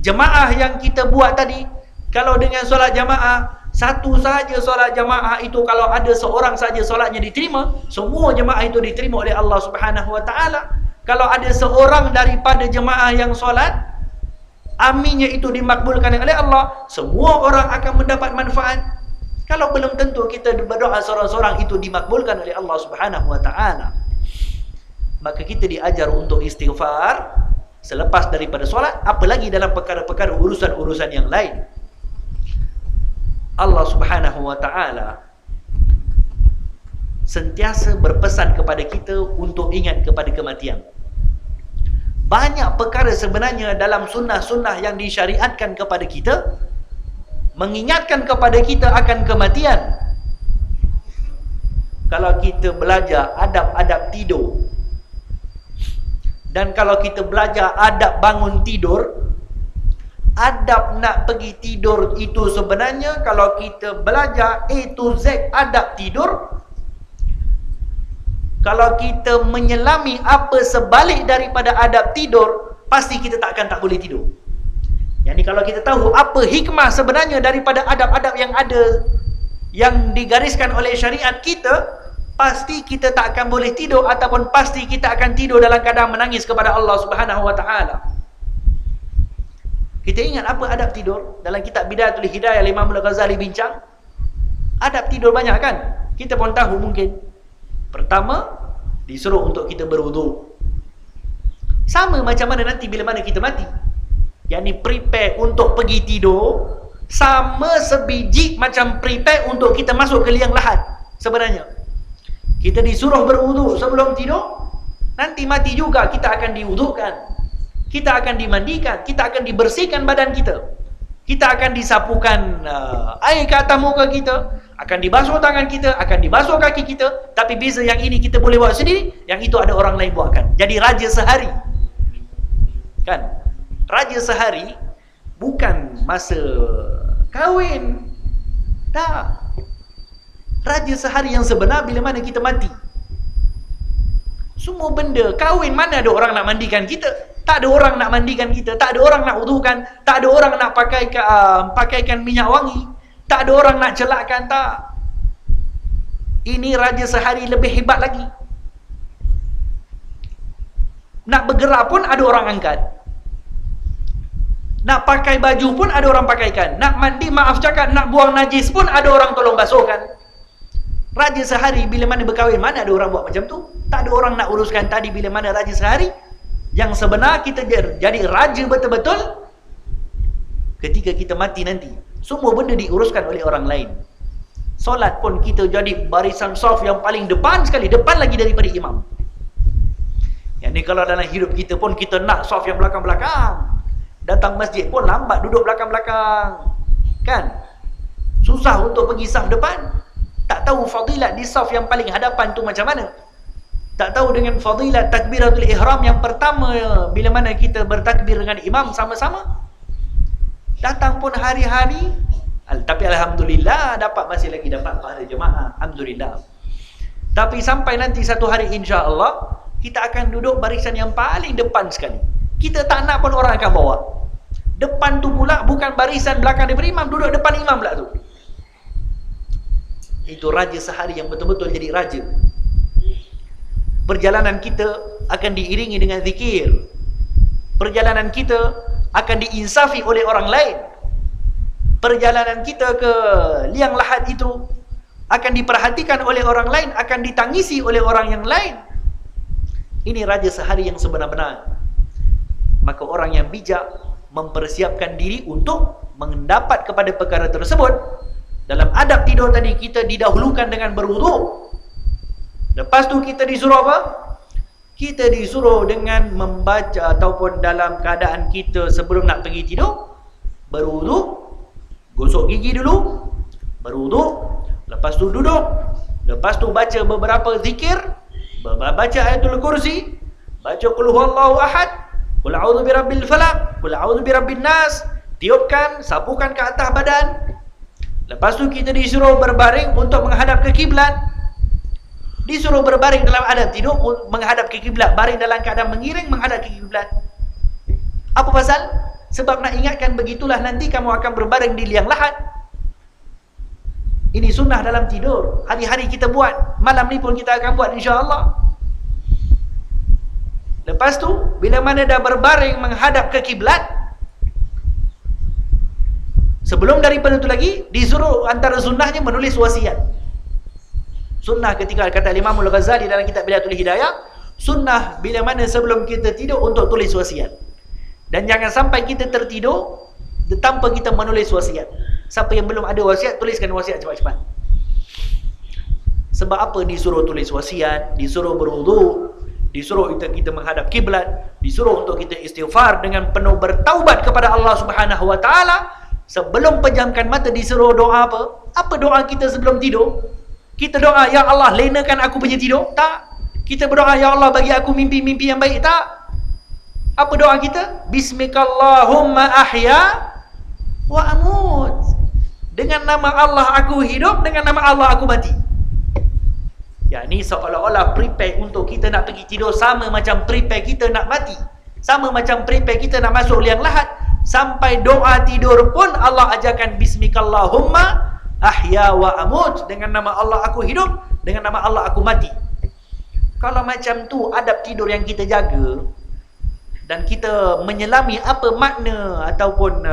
Speaker 1: jemaah yang kita buat tadi. Kalau dengan solat jemaah, satu saja solat jemaah itu, kalau ada seorang saja solatnya diterima, semua jemaah itu diterima oleh Allah Subhanahu wa taala. Kalau ada seorang daripada jemaah yang solat, aminnya itu dimakbulkan oleh Allah, semua orang akan mendapat manfaat. Kalau belum tentu kita berdoa seorang-seorang itu dimakbulkan oleh Allah Subhanahu wa taala. Maka kita diajar untuk istighfar selepas daripada solat, apalagi dalam perkara-perkara urusan-urusan yang lain. Allah Subhanahu wa taala sentiasa berpesan kepada kita untuk ingat kepada kematian. Banyak perkara sebenarnya dalam sunnah-sunnah yang disyariatkan kepada kita mengingatkan kepada kita akan kematian. Kalau kita belajar adab-adab tidur, dan kalau kita belajar adab bangun tidur, adab nak pergi tidur itu sebenarnya kalau kita belajar A to Z adab tidur, kalau kita menyelami apa sebalik daripada adab tidur, pasti kita tak boleh tidur. Yang ni kalau kita tahu apa hikmah sebenarnya daripada adab-adab yang ada, yang digariskan oleh syariat kita, pasti kita tak akan boleh tidur, ataupun pasti kita akan tidur dalam keadaan menangis kepada Allah Subhanahu Wa Taala. Kita ingat apa adab tidur? Dalam kitab Bidayatul Hidayah Imam Al-Ghazali bincang, adab tidur banyak kan? Kita pun tahu mungkin. Pertama, disuruh untuk kita berwuduk. Sama macam mana nanti bila mana kita mati. Yang ni prepare untuk pergi tidur, sama sebiji macam prepare untuk kita masuk ke liang lahat sebenarnya. Kita disuruh berwuduk sebelum tidur, nanti mati juga kita akan diwudukkan, kita akan dimandikan, kita akan dibersihkan badan kita, kita akan disapukan air ke atas muka kita, akan dibasuh tangan kita, akan dibasuh kaki kita. Tapi beza yang ini kita boleh buat sendiri, yang itu ada orang lain buatkan. Jadi raja sehari, kan? Raja sehari bukan masa kahwin, tak. Raja sehari yang sebenar bila mana kita mati. Semua benda, kahwin mana ada orang nak mandikan kita? Tak ada orang nak mandikan kita, tak ada orang nak wudukan, tak ada orang nak pakaikan minyak wangi, tak ada orang nak celakkan, tak. Ini raja sehari lebih hebat lagi. Nak bergerak pun ada orang angkat. Nak pakai baju pun ada orang pakaikan. Nak mandi, maaf cakap, nak buang najis pun ada orang tolong basuhkan. Raja sehari bila mana berkahwin, mana ada orang buat macam tu? Tak ada orang nak uruskan tadi bila mana raja sehari. Yang sebenar kita jadi raja betul-betul ketika kita mati nanti. Semua benda diuruskan oleh orang lain. Solat pun kita jadi barisan saf yang paling depan sekali, depan lagi daripada imam. Yang ni kalau dalam hidup kita pun kita nak saf yang belakang-belakang. Datang masjid pun lambat duduk belakang-belakang, kan? Susah untuk pergi saf depan. Tak tahu fadilat di saf yang paling hadapan tu macam mana. Tak tahu dengan fadilat takbiratul ihram yang pertama bila mana kita bertakbir dengan imam sama-sama. Datang pun hari-hari, tapi alhamdulillah masih lagi dapat pahala jemaah, alhamdulillah. Tapi sampai nanti satu hari insya-Allah kita akan duduk barisan yang paling depan sekali. Kita tak nak pun orang akan bawa. Depan tu pula bukan barisan belakang daripada imam, duduk depan imam pula tu. Itu raja sehari yang betul-betul jadi raja. Perjalanan kita akan diiringi dengan zikir. Perjalanan kita akan diinsafi oleh orang lain. Perjalanan kita ke liang lahat itu akan diperhatikan oleh orang lain, akan ditangisi oleh orang yang lain. Ini raja sehari yang sebenar-benar. Maka orang yang bijak mempersiapkan diri untuk mendapat kepada perkara tersebut. Dalam adab tidur tadi kita didahulukan dengan berwuduk. Lepas tu kita disuruh apa? Kita disuruh dengan membaca ataupun dalam keadaan kita sebelum nak pergi tidur, berwuduk, gosok gigi dulu, berwuduk, lepas tu duduk, lepas tu baca beberapa zikir, baca ayatul kursi, baca qul huwallahu ahad, qul a'udzu birabbil falaq, qul a'udzu birabbin nas, tiupkan, sapukan ke atas badan. Lepas tu kita disuruh berbaring untuk menghadap ke kiblat. Disuruh berbaring dalam adab tidur menghadap ke kiblat, baring dalam keadaan mengiring menghadap ke kiblat. Apa pasal? Sebab nak ingatkan begitulah nanti kamu akan berbaring di liang lahat. Ini sunnah dalam tidur. Hari-hari kita buat, malam ni pun kita akan buat insya-Allah. Lepas tu bila mana dah berbaring menghadap ke kiblat, sebelum daripada itu lagi, disuruh antara sunnahnya menulis wasiat. Sunnah ketika kata Imam Al-Ghazali dalam kitab Bidayatul Hidayah, sunnah bila mana sebelum kita tidur untuk tulis wasiat. Dan jangan sampai kita tertidur tanpa kita menulis wasiat. Siapa yang belum ada wasiat, tuliskan wasiat cepat-cepat. Sebab apa disuruh tulis wasiat, disuruh berwudu, disuruh kita menghadap kiblat, disuruh untuk kita istighfar dengan penuh bertaubat kepada Allah Subhanahu wa taala. Sebelum pejamkan mata disuruh doa apa? Apa doa kita sebelum tidur? Kita doa, ya Allah lenakan aku punya tidur? Tak. Kita berdoa, ya Allah bagi aku mimpi-mimpi yang baik? Tak. Apa doa kita? Bismikallahumma ahya wa amut. Dengan nama Allah aku hidup, dengan nama Allah aku mati. Ya, ni seolah-olah prepare untuk kita nak pergi tidur, sama macam prepare kita nak mati. Sama macam prepare kita nak masuk liang lahat. Sampai doa tidur pun Allah ajarkan bismikallahumma ahya wa amut. Dengan nama Allah aku hidup, dengan nama Allah aku mati. Kalau macam tu adab tidur yang kita jaga, dan kita menyelami apa makna ataupun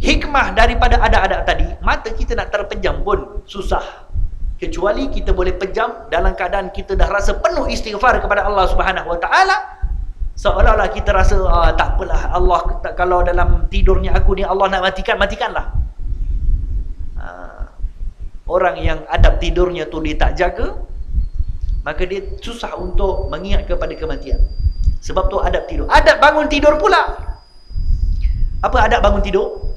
Speaker 1: hikmah daripada adab-adab tadi, mata kita nak terpejam pun susah. Kecuali kita boleh pejam dalam keadaan kita dah rasa penuh istighfar kepada Allah Subhanahu wa taala. Seolah-olah kita rasa tak apalah, Allah kalau dalam tidurnya aku ni Allah nak matikan, matikanlah. Orang yang adab tidurnya tu dia tak jaga, maka dia susah untuk mengingat kepada kematian. Sebab tu adab tidur. Adab bangun tidur pula. Apa adab bangun tidur?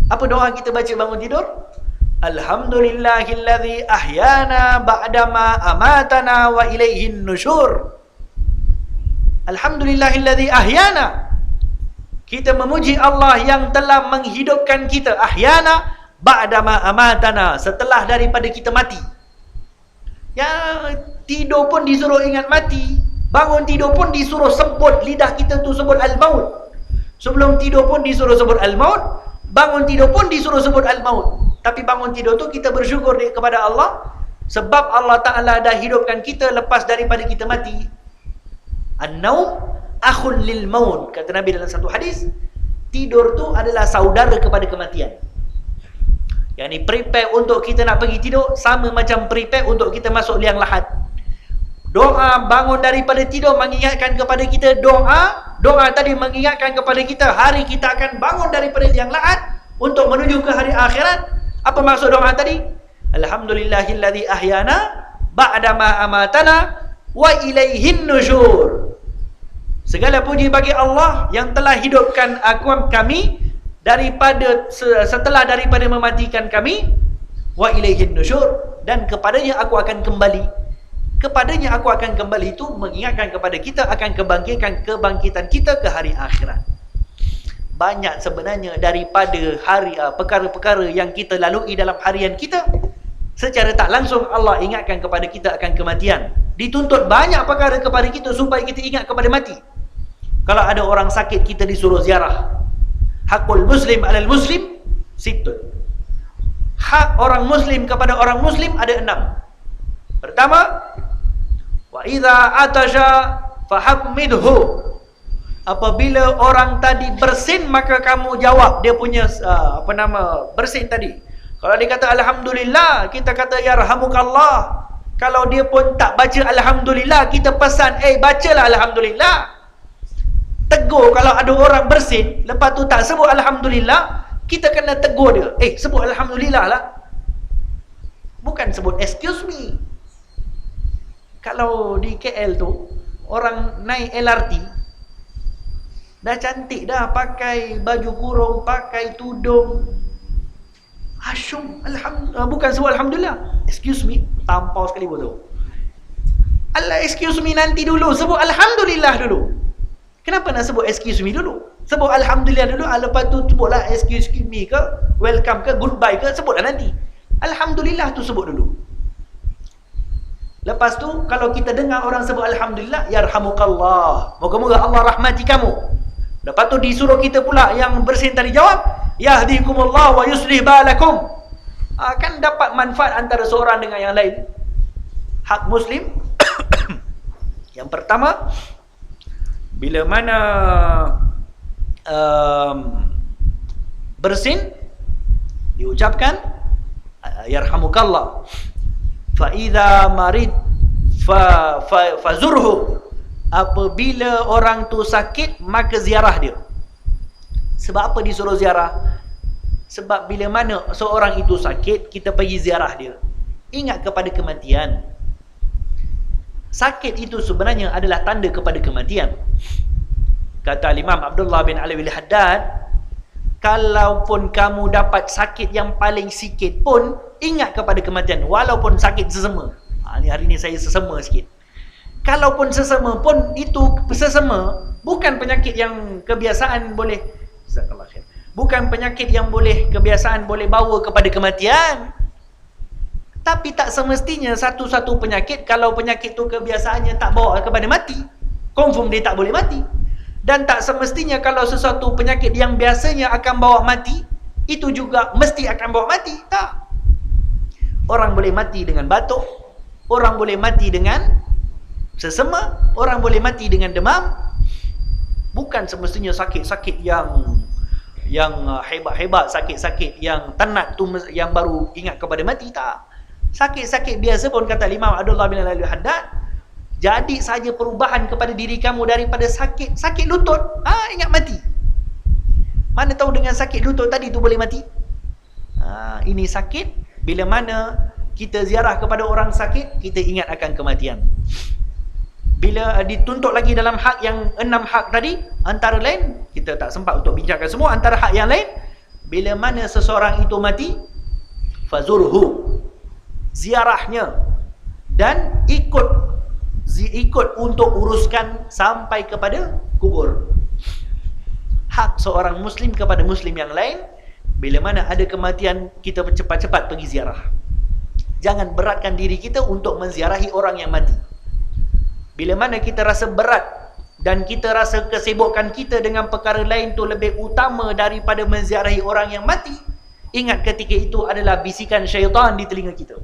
Speaker 1: Apa doa kita baca bangun tidur? Alhamdulillahilladzi ahyana ba'dama amatana wa ilaihin nusyur. Alhamdulillahilladzi ahyana. Kita memuji Allah yang telah menghidupkan kita. Ahyana ba'dama amatana, setelah daripada kita mati. Ya, tidur pun disuruh ingat mati. Bangun tidur pun disuruh sebut, lidah kita tu sebut al-maut. Sebelum tidur pun disuruh sebut al-maut. Bangun tidur pun disuruh sebut al-maut. Tapi bangun tidur tu kita bersyukur kepada Allah, sebab Allah Ta'ala dah hidupkan kita lepas daripada kita mati. An-naum akhun lil maut, kata Nabi dalam satu hadis. Tidur tu adalah saudara kepada kematian. Yang ni prepare untuk kita nak pergi tidur, sama macam prepare untuk kita masuk liang lahat. Doa bangun daripada tidur mengingatkan kepada kita, doa tadi mengingatkan kepada kita hari kita akan bangun daripada liang lahat untuk menuju ke hari akhirat. Apa maksud doa tadi? Alhamdulillahilladzi ahyana ba'dama amatana wa ilaihin nusyur. Segala puji bagi Allah yang telah hidupkan kami daripada setelah daripada mematikan kami, wa ilaihin nusyur, dan kepadanya aku akan kembali. Kepadanya aku akan kembali itu mengingatkan kepada kita akan kebangkitan kita ke hari akhirat. Banyak sebenarnya daripada perkara-perkara yang kita lalui dalam harian kita, secara tak langsung Allah ingatkan kepada kita akan kematian. Dituntut banyak perkara kepada kita supaya kita ingat kepada mati. Kalau ada orang sakit, kita disuruh ziarah. Hakul muslim alal muslim sittun. Hak orang muslim kepada orang muslim ada 6. Pertama, wa idza atasha fahamidhu. Apabila orang tadi bersin, maka kamu jawab dia punya bersin tadi. Kalau dia kata alhamdulillah, kita kata yarhamukallah. Kalau dia pun tak baca alhamdulillah, kita pesan, bacalah alhamdulillah. Tegur kalau ada orang bersin, lepas tu tak sebut alhamdulillah, kita kena tegur dia. Sebut alhamdulillah lah. Bukan sebut excuse me. Kalau di KL tu, orang naik LRT, dah cantik dah, pakai baju kurung, pakai tudung, asyum, alhamdulillah, bukan sebut alhamdulillah, excuse me, tampau sekali pun tu. Allah, excuse me nanti dulu, sebut alhamdulillah dulu. Kenapa nak sebut excuse me dulu? Sebut alhamdulillah dulu, lepas tu sebutlah excuse me ke, welcome ke, goodbye ke, sebutlah nanti. Alhamdulillah tu sebut dulu. Lepas tu kalau kita dengar orang sebut alhamdulillah, yarhamukallah, moga-moga Allah rahmati kamu. Lepas tu disuruh kita pula yang bersin tadi jawab, yahdikumullah wa yuslih balakum. Kan dapat manfaat antara seorang dengan yang lain. Hak muslim yang pertama, bila mana bersin diucapkan yarhamukallah. Fa idza marid fazurhu. Apabila orang tu sakit, maka ziarah dia. Sebab apa disuruh ziarah? Sebab bila mana seorang itu sakit, kita pergi ziarah dia. ingat kepada kematian. Sakit itu sebenarnya adalah tanda kepada kematian. Kata Imam Abdullah bin Alwi al-Haddad, kalaupun kamu dapat sakit yang paling sikit pun, ingat kepada kematian, walaupun sakit sesama. Hari ni saya sesama sikit. Kalaupun sesama pun, itu sesama bukan penyakit yang kebiasaan boleh, jazakallah khair, bukan penyakit yang boleh kebiasaan boleh bawa kepada kematian. Tapi tak semestinya satu-satu penyakit, kalau penyakit tu kebiasaannya tak bawa kepada mati, confirm dia tak boleh mati. Dan tak semestinya kalau sesuatu penyakit yang biasanya akan bawa mati, itu juga mesti akan bawa mati. Tak. Orang boleh mati dengan batuk, orang boleh mati dengan sesama, orang boleh mati dengan demam. Bukan semestinya sakit-sakit yang hebat-hebat, sakit-sakit yang tenat tu yang baru ingat kepada mati. Tak. Sakit-sakit biasa pun, kata Imam Abdullah bin Al-Haddad, jadi saja perubahan kepada diri kamu daripada sakit lutut, ingat mati. Mana tahu dengan sakit lutut tadi tu boleh mati. Ini sakit, bila mana kita ziarah kepada orang sakit, kita ingat akan kematian. Bila dituntut lagi dalam hak yang 6 hak tadi, antara lain, kita tak sempat untuk bincangkan semua, antara hak yang lain, bila mana seseorang itu mati, fazurhu, ziarahnya, dan ikut untuk uruskan sampai kepada kubur. Hak seorang muslim kepada muslim yang lain, bila mana ada kematian, kita cepat-cepat pergi ziarah. Jangan beratkan diri kita untuk menziarahi orang yang mati. Bila mana kita rasa berat dan kita rasa kesibukan kita dengan perkara lain tu lebih utama daripada menziarahi orang yang mati, ingat ketika itu adalah bisikan syaitan di telinga kita.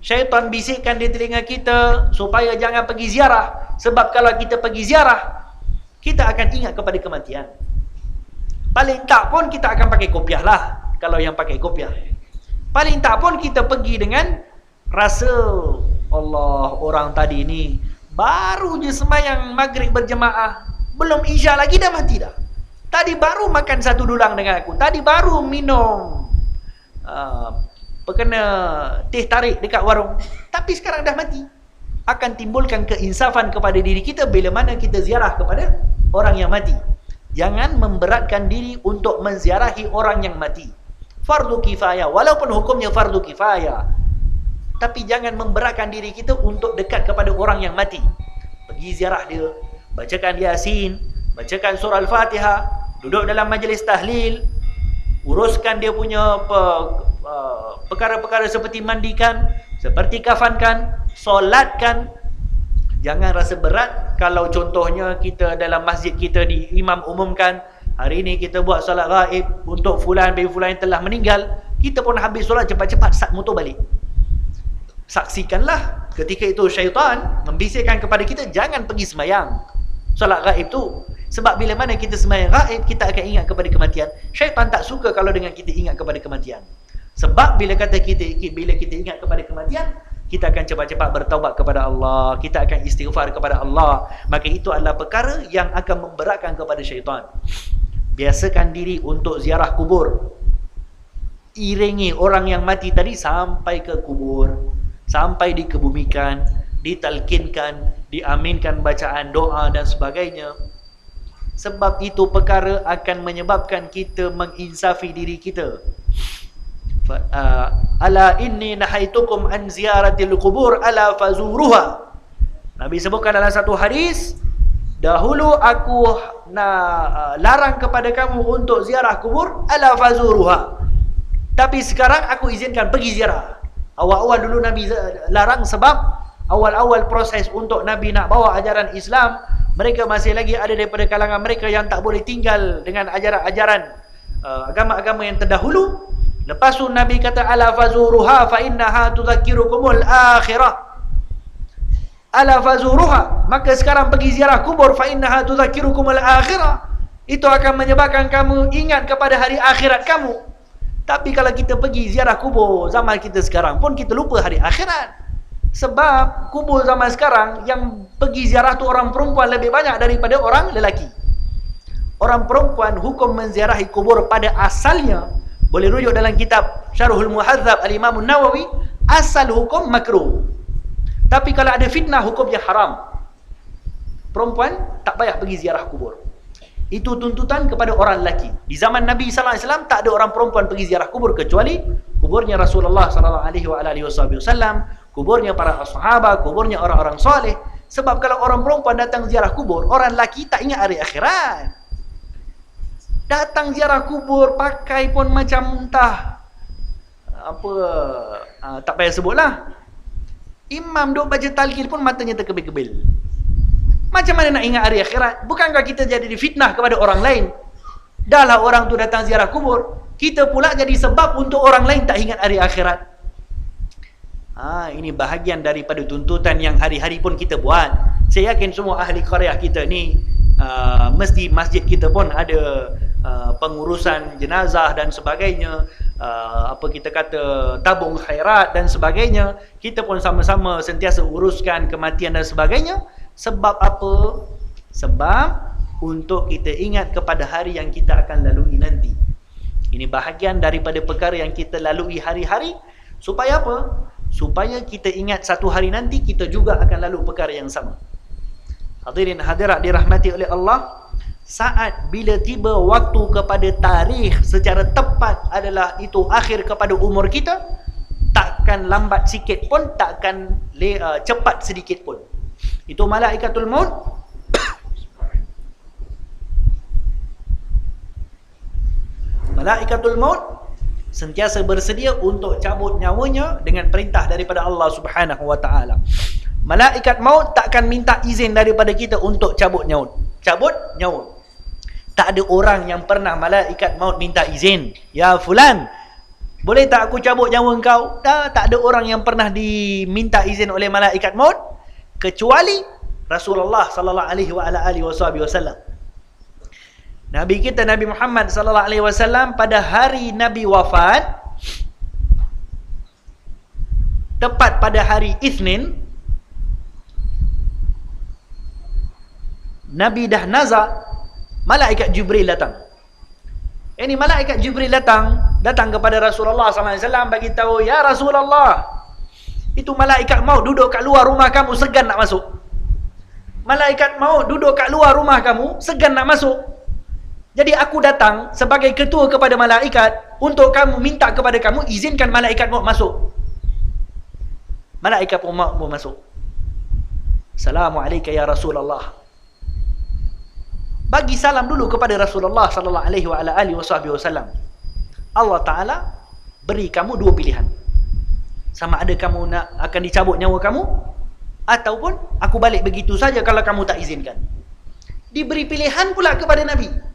Speaker 1: Syaitan bisikkan di telinga kita supaya jangan pergi ziarah. Sebab kalau kita pergi ziarah, kita akan ingat kepada kematian. Paling tak pun kita akan pakai kopiah lah, kalau yang pakai kopiah. Paling tak pun kita pergi dengan rasa, Allah, orang tadi ni baru je sembahyang maghrib berjemaah, belum isya lagi dah mati dah. Tadi baru makan satu dulang dengan aku, tadi baru minum kena teh tarik dekat warung, tapi sekarang dah mati. Akan timbulkan keinsafan kepada diri kita bila mana kita ziarah kepada orang yang mati. Jangan memberatkan diri untuk menziarahi orang yang mati. Fardu kifayah, walaupun hukumnya fardu kifayah, tapi jangan memberatkan diri kita untuk dekat kepada orang yang mati. Pergi ziarah dia, bacakan Yasin, bacakan surah Al-Fatihah, duduk dalam majlis tahlil, uruskan dia punya perkara-perkara seperti mandikan, seperti kafankan, solatkan. Jangan rasa berat kalau contohnya kita dalam masjid kita di imam umumkan, hari ini kita buat solat gaib untuk fulan bin fulan yang telah meninggal, kita pun habis solat cepat-cepat start motor balik. Saksikanlah ketika itu syaitan membisikkan kepada kita, jangan pergi sembahyang solat gaib tu. Sebab bila mana kita sembahyang gaib, kita akan ingat kepada kematian. Syaitan tak suka kalau dengan kita ingat kepada kematian. Sebab bila kita ingat kepada kematian, kita akan cepat-cepat bertaubat kepada Allah, kita akan istighfar kepada Allah. Maka itu adalah perkara yang akan memberatkan kepada syaitan. Biasakan diri untuk ziarah kubur. Iringi orang yang mati tadi sampai ke kubur, sampai dikebumikan, ditalkinkan, diaminkan bacaan doa dan sebagainya. Sebab itu perkara akan menyebabkan kita menginsafi diri kita. Ala inni nahaitukum an ziyaratil qubur ala fazuruha. Nabi sebutkan dalam satu hadis, dahulu aku larang kepada kamu untuk ziarah kubur, ala fazuruha, tapi sekarang aku izinkan pergi ziarah. Awal-awal dulu Nabi larang sebab awal-awal proses untuk Nabi nak bawa ajaran Islam, mereka masih lagi ada daripada kalangan mereka yang tak boleh tinggal dengan ajaran-ajaran agama-agama yang terdahulu. Lepas tu Nabi kata ala fazuruha fa innaha tudzakirukumul akhirah. Ala fazuruha, maka sekarang pergi ziarah kubur, fa innaha tudzakirukumul akhirah. Itu akan menyebabkan kamu ingat kepada hari akhirat kamu. Tapi kalau kita pergi ziarah kubur zaman kita sekarang pun kita lupa hari akhirat. Sebab kubur zaman sekarang yang pergi ziarah tu orang perempuan lebih banyak daripada orang lelaki. Orang perempuan hukum menziarahi kubur pada asalnya boleh rujuk dalam kitab Syarhul Muhadzab Al-Imam An-Nawawi, asal hukum makruh. Tapi kalau ada fitnah, hukumnya haram. Perempuan tak payah pergi ziarah kubur. Itu tuntutan kepada orang lelaki. Di zaman Nabi sallallahu alaihi wasallam tak ada orang perempuan pergi ziarah kubur kecuali kuburnya Rasulullah sallallahu alaihi wasallam, kuburnya para sahabat, kuburnya orang-orang soleh. Sebab kalau orang perempuan datang ziarah kubur, orang lelaki tak ingat hari akhirat. Datang ziarah kubur pakai pun macam entah apa, tak payah sebutlah. Imam duk baca talqin pun matanya terkebil-kebil. Macam mana nak ingat hari akhirat? Bukankah kita jadi fitnah kepada orang lain? Dahlah orang tu datang ziarah kubur, kita pula jadi sebab untuk orang lain tak ingat hari akhirat. Ini bahagian daripada tuntutan yang hari-hari pun kita buat. Saya yakin semua ahli qaryah kita ni, mesti masjid kita pun ada pengurusan jenazah dan sebagainya, apa kita kata, tabung khairat dan sebagainya. Kita pun sama-sama sentiasa uruskan kematian dan sebagainya. Sebab apa? Sebab untuk kita ingat kepada hari yang kita akan lalui nanti. Ini bahagian daripada perkara yang kita lalui hari-hari. Supaya apa? Supaya kita ingat satu hari nanti kita juga akan lalu perkara yang sama. Hadirin hadirat dirahmati oleh Allah, saat bila tiba waktu kepada tarikh secara tepat adalah itu akhir kepada umur kita, takkan lambat sikit pun, takkan cepat sedikit pun. Itu malaikatul maut malaikatul maut sentiasa bersedia untuk cabut nyawanya dengan perintah daripada Allah Subhanahu wa taala. Malaikat maut takkan minta izin daripada kita untuk cabut nyawa. Tak ada orang yang pernah malaikat maut minta izin. Ya fulan, boleh tak aku cabut nyawa engkau? Tak ada orang yang pernah diminta izin oleh malaikat maut kecuali Rasulullah sallallahu alaihi wasallam. Nabi kita Nabi Muhammad sallallahu alaihi wasallam pada hari Nabi wafat, tepat pada hari Isnin, Nabi dah nazak, malaikat Jibril datang. Ini malaikat Jibril datang kepada Rasulullah sallallahu alaihi wasallam bagi tahu, ya Rasulullah, itu malaikat maut duduk kat luar rumah kamu, segan nak masuk. Malaikat maut duduk kat luar rumah kamu, segan nak masuk. Jadi aku datang sebagai ketua kepada malaikat untuk kamu, minta kepada kamu izinkan malaikat maut masuk. Malaikat maut pun masuk. Assalamualaikum ya Rasulullah. Bagi salam dulu kepada Rasulullah sallallahu alaihi wasallam. Allah Taala beri kamu dua pilihan. Sama ada kamu nak akan dicabut nyawa kamu, ataupun aku balik begitu saja kalau kamu tak izinkan. Diberi pilihan pula kepada Nabi.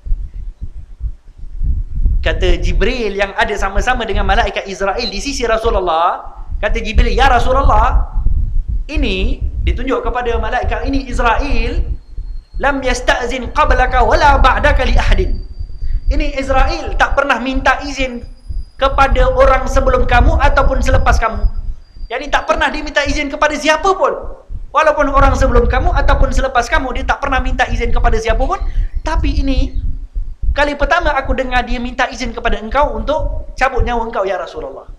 Speaker 1: Kata Jibril yang ada sama-sama dengan malaikat Israel di sisi Rasulullah, kata Jibril, ya Rasulullah, ini ditunjuk kepada malaikat ini Israel, lam yasta'zin qablaka wala ba'daka li ahadin. Ini Israel tak pernah minta izin kepada orang sebelum kamu ataupun selepas kamu. Jadi tak pernah diminta izin kepada siapa pun. Walaupun orang sebelum kamu ataupun selepas kamu, dia tak pernah minta izin kepada siapa pun. Tapi ini kali pertama aku dengar dia minta izin kepada engkau untuk cabut nyawa engkau ya Rasulullah.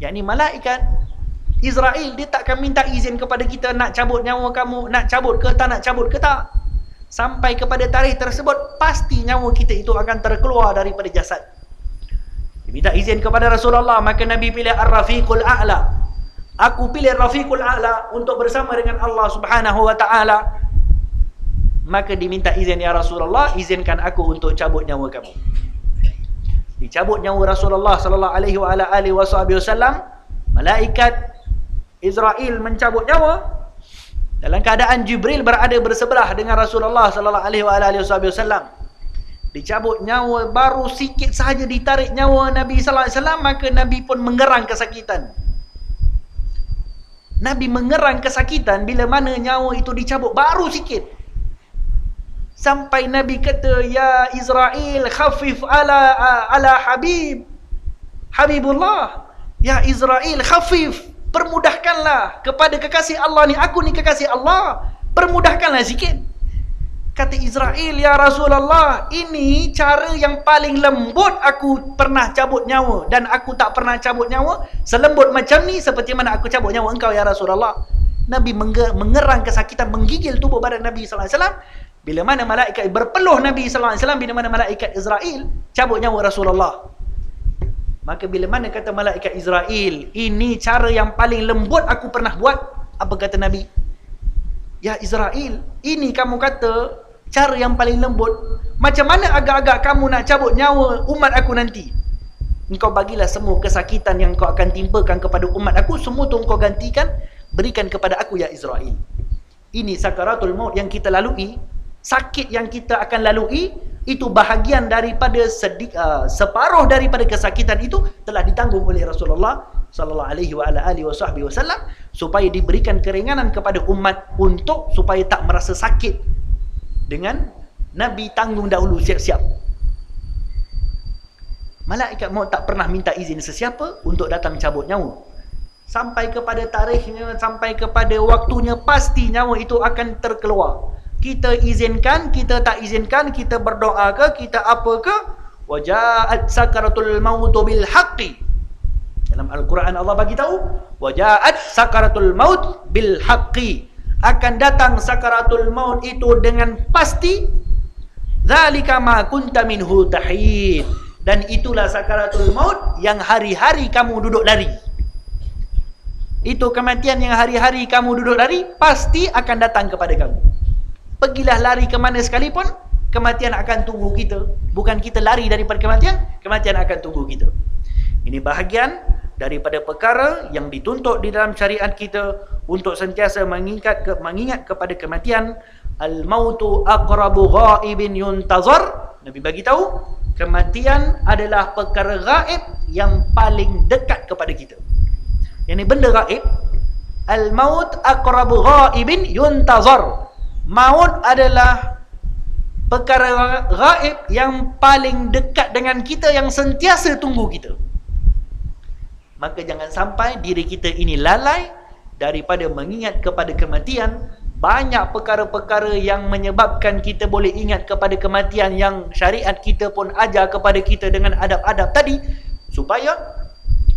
Speaker 1: Yakni malaikat Israel dia takkan minta izin kepada kita nak cabut nyawa kamu, nak cabut ke tak, nak cabut ke tak. Sampai kepada tarikh tersebut pasti nyawa kita itu akan terkeluar daripada jasad. Minta izin kepada Rasulullah, maka Nabi pilih Ar-Rafiqul A'la. Aku pilih Rafiqul A'la untuk bersama dengan Allah Subhanahu wa taala. Maka diminta izin, ya Rasulullah, izinkan aku untuk cabut nyawa kamu. Dicabut nyawa Rasulullah sallallahu alaihi wasallam. Malaikat Israel mencabut nyawa dalam keadaan Jibril berada bersebelah dengan Rasulullah sallallahu alaihi wasallam. Dicabut nyawa, baru sikit sahaja ditarik nyawa Nabi sallallahu alaihi wasallam, maka Nabi pun mengerang kesakitan. Nabi mengerang kesakitan bila mana nyawa itu dicabut baru sikit. Sampai Nabi kata, ya Israel, khafif ala Habibullah. Ya Israel, khafif, permudahkanlah kepada kekasih Allah ni. Aku ni kekasih Allah, permudahkanlah sikit. Kata Israel, ya Rasulullah, ini cara yang paling lembut aku pernah cabut nyawa, dan aku tak pernah cabut nyawa selembut macam ni seperti mana aku cabut nyawa engkau ya Rasulullah. Nabi mengerang kesakitan, menggigil tubuh badan Nabi sallallahu alaihi wasallam. Bila mana malaikat berpeluh Nabi sallallahu alaihi wasallam, bila mana malaikat Israel cabut nyawa Rasulullah. Maka bila mana kata malaikat Israel, ini cara yang paling lembut aku pernah buat, apa kata Nabi? Ya Israel, ini kamu kata cara yang paling lembut, macam mana agak-agak kamu nak cabut nyawa umat aku nanti? Engkau bagilah semua kesakitan yang kau akan timpakan kepada umat aku, semua tu engkau gantikan, berikan kepada aku ya Israel. Ini sakaratul maut yang kita lalui, sakit yang kita akan lalui, itu bahagian daripada separuh daripada kesakitan itu telah ditanggung oleh Rasulullah sallallahu alaihi wasallam, supaya diberikan keringanan kepada umat, untuk supaya tak merasa sakit dengan Nabi tanggung dahulu siap-siap. Malaikat maut tak pernah minta izin sesiapa untuk datang cabut nyawa. Sampai kepada tarikhnya, sampai kepada waktunya, pasti nyawa itu akan terkeluar. Kita izinkan, kita tak izinkan, kita berdoa ke, kita apa ke, waja'at sakaratul maut bil haqqi. Dalam Al-Quran Allah bagi tahu, waja'at sakaratul maut bil haqqi. Akan datang sakaratul maut itu dengan pasti. Zalika ma kunta minhu tahid. Dan itulah sakaratul maut yang hari-hari kamu duduk lari. Itu kematian yang hari-hari kamu duduk lari, pasti akan datang kepada kamu. Pergilah lari ke mana sekalipun, kematian akan tunggu kita. Bukan kita lari daripada kematian, kematian akan tunggu kita. Ini bahagian daripada perkara yang dituntut di dalam syariat kita, untuk sentiasa mengingat kepada kematian. Al-mautu aqrabu ghaibin yuntazar. Nabi bagi tahu, kematian adalah perkara gaib yang paling dekat kepada kita. Yang ni benda gaib. Al-maut aqrabu ghaibin yuntazar. Maut adalah perkara gaib yang paling dekat dengan kita, yang sentiasa tunggu kita. Maka jangan sampai diri kita ini lalai daripada mengingat kepada kematian. Banyak perkara-perkara yang menyebabkan kita boleh ingat kepada kematian, yang syariat kita pun ajar kepada kita dengan adab-adab tadi, supaya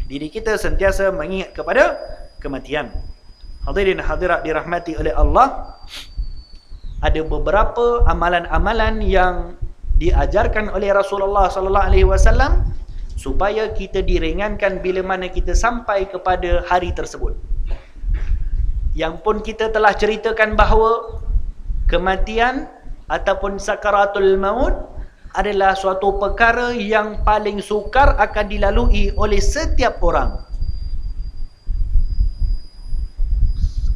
Speaker 1: diri kita sentiasa mengingat kepada kematian. Hadirin hadirat dirahmati oleh Allah, ada beberapa amalan-amalan yang diajarkan oleh Rasulullah sallallahu alaihi wasallam supaya kita diringankan bila mana kita sampai kepada hari tersebut. Yang pun kita telah ceritakan bahawa kematian ataupun sakaratul maut adalah suatu perkara yang paling sukar akan dilalui oleh setiap orang.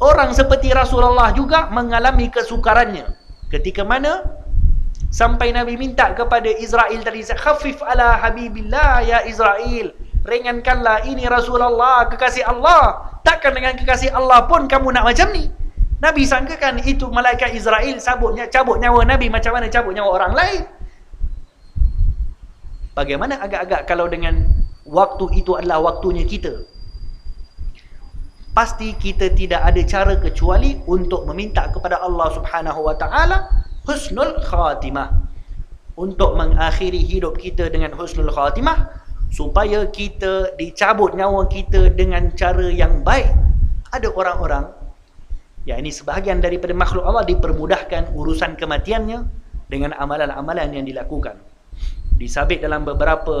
Speaker 1: Orang seperti Rasulullah juga mengalami kesukarannya. Ketika mana sampai Nabi minta kepada Israel tadi, khafif ala habibillah ya Israel, ringankanlah ini Rasulullah, kekasih Allah. Takkan dengan kekasih Allah pun kamu nak macam ni? Nabi sangkakan itu malaikat Israel cabut nyawa Nabi macam mana cabut nyawa orang lain. Bagaimana agak-agak kalau dengan waktu itu adalah waktunya kita? Pasti kita tidak ada cara kecuali untuk meminta kepada Allah Subhanahu wa taala husnul khatimah, untuk mengakhiri hidup kita dengan husnul khatimah, supaya kita dicabut nyawa kita dengan cara yang baik. Ada orang-orang, ya ini sebahagian daripada makhluk Allah, dipermudahkan urusan kematiannya dengan amalan-amalan yang dilakukan. Disabit dalam beberapa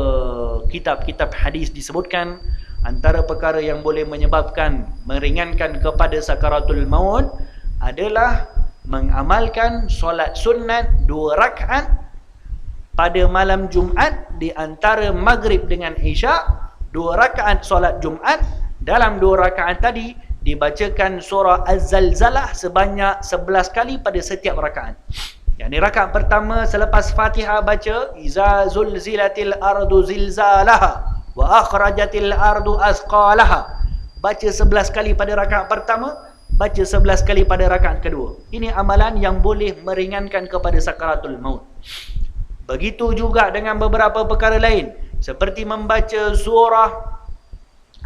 Speaker 1: kitab-kitab hadis disebutkan, antara perkara yang boleh menyebabkan meringankan kepada sakaratul maut adalah mengamalkan solat sunat 2 rakaat pada malam Jumaat, di antara maghrib dengan isyak, 2 rakaat solat Jumaat. Dalam 2 rakaat tadi dibacakan surah Az-Zalzalah sebanyak 11 kali pada setiap rakaat. Yang ni rakaat pertama selepas Fatihah baca iza zulzilatil ardu zilzalaha wa akhrajatil ardu asqalaha. Baca 11 kali pada rakaat pertama, baca 11 kali pada rakaat kedua. Ini amalan yang boleh meringankan kepada sakaratul maut. Begitu juga dengan beberapa perkara lain, seperti membaca surah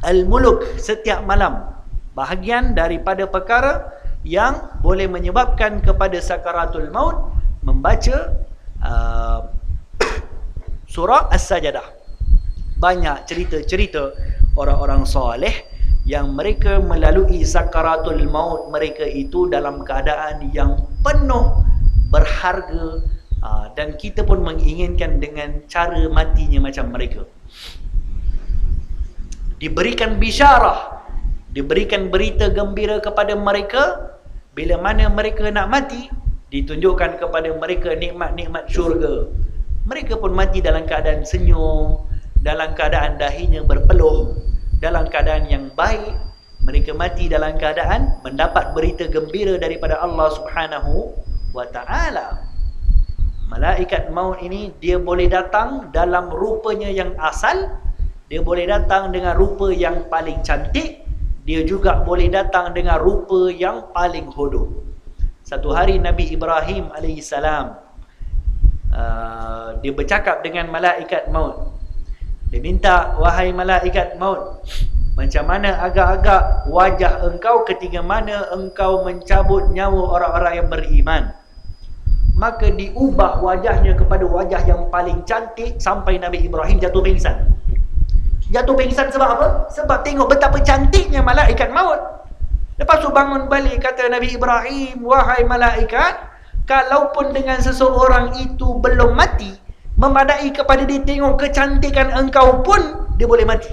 Speaker 1: Al-Muluk setiap malam. Bahagian daripada perkara yang boleh menyebabkan kepada sakaratul maut, membaca surah As-Sajdah. Banyak cerita-cerita orang-orang soleh yang mereka melalui sakaratul maut mereka itu dalam keadaan yang penuh berharga, dan kita pun menginginkan dengan cara matinya macam mereka. Diberikan bisyarah, diberikan berita gembira kepada mereka. Bila mana mereka nak mati, ditunjukkan kepada mereka nikmat-nikmat syurga. Mereka pun mati dalam keadaan senyum, dalam keadaan dahinya berpeluh, dalam keadaan yang baik. Mereka mati dalam keadaan mendapat berita gembira daripada Allah Subhanahu wa ta'ala. Malaikat maut ini dia boleh datang dalam rupanya yang asal, dia boleh datang dengan rupa yang paling cantik, dia juga boleh datang dengan rupa yang paling hodoh. Satu hari Nabi Ibrahim AS, dia bercakap dengan malaikat maut. Dia minta, wahai malaikat maut, macam mana agak-agak wajah engkau ketika mana engkau mencabut nyawa orang-orang yang beriman? Maka diubah wajahnya kepada wajah yang paling cantik sampai Nabi Ibrahim jatuh pingsan. Jatuh pingsan sebab apa? Sebab tengok betapa cantiknya malaikat maut. Lepas tu bangun balik, kata Nabi Ibrahim, wahai malaikat, kalaupun dengan seseorang itu belum mati, memadai kepada dia tengok kecantikan engkau pun, dia boleh mati.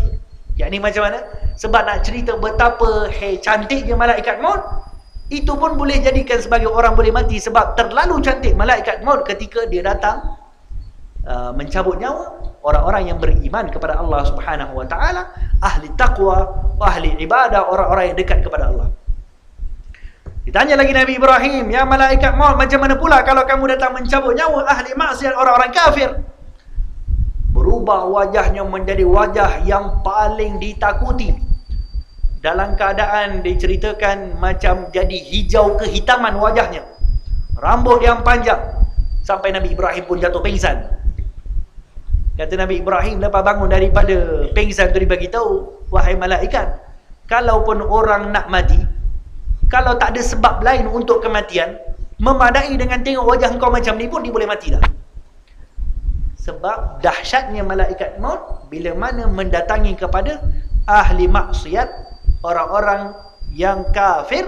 Speaker 1: Yakni macam mana? Sebab nak cerita betapa cantiknya malaikat maut, itu pun boleh jadikan sebagai orang boleh mati. Sebab terlalu cantik malaikat maut ketika dia datang mencabut nyawa orang-orang yang beriman kepada Allah Subhanahu wa ta'ala, ahli taqwa, ahli ibadah, orang-orang yang dekat kepada Allah. Ditanya lagi Nabi Ibrahim, ya malaikat maut, macam mana pula kalau kamu datang mencabut nyawa ahli maksiat, orang-orang kafir? Berubah wajahnya menjadi wajah yang paling ditakuti. Dalam keadaan diceritakan macam jadi hijau kehitaman wajahnya, rambut yang panjang, sampai Nabi Ibrahim pun jatuh pingsan. Kata Nabi Ibrahim lepas bangun daripada pingsan tu, dibagi tahu, wahai malaikat, kalaupun orang nak mati, kalau tak ada sebab lain untuk kematian, memadai dengan tengok wajah engkau macam ni pun dia boleh mati dah. Sebab dahsyatnya malaikat maut bila mana mendatangi kepada ahli maksiat, orang-orang yang kafir,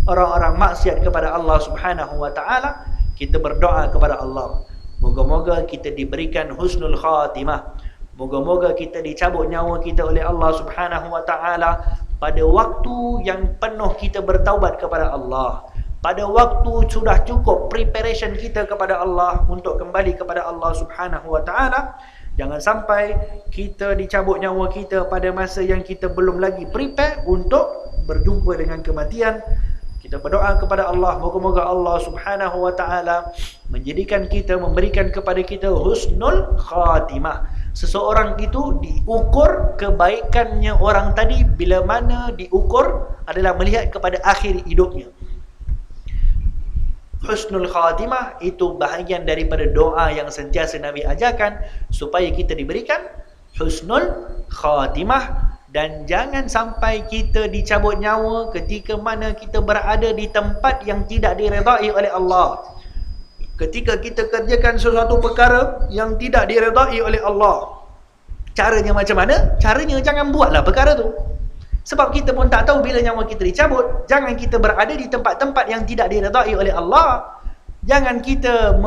Speaker 1: orang-orang maksiat kepada Allah Subhanahu wa ta'ala. Kita berdoa kepada Allah, moga-moga kita diberikan husnul khatimah. Moga-moga kita dicabut nyawa kita oleh Allah Subhanahu wa ta'ala pada waktu yang penuh kita bertaubat kepada Allah. Pada waktu sudah cukup preparation kita kepada Allah untuk kembali kepada Allah Subhanahu wa ta'ala. Jangan sampai kita dicabut nyawa kita pada masa yang kita belum lagi prepare untuk berjumpa dengan kematian. Kita berdoa kepada Allah, moga-moga Allah Subhanahu wa ta'ala menjadikan kita, memberikan kepada kita husnul khatimah. Seseorang itu diukur kebaikannya orang tadi bila mana diukur adalah melihat kepada akhir hidupnya. Husnul khatimah itu bahagian daripada doa yang sentiasa Nabi ajarkan supaya kita diberikan husnul khatimah. Dan jangan sampai kita dicabut nyawa ketika mana kita berada di tempat yang tidak diredai oleh Allah. Ketika kita kerjakan sesuatu perkara yang tidak diredai oleh Allah, caranya macam mana? Caranya jangan buatlah perkara tu. Sebab kita pun tak tahu bila nyawa kita dicabut. Jangan kita berada di tempat-tempat yang tidak diredai oleh Allah. Jangan kita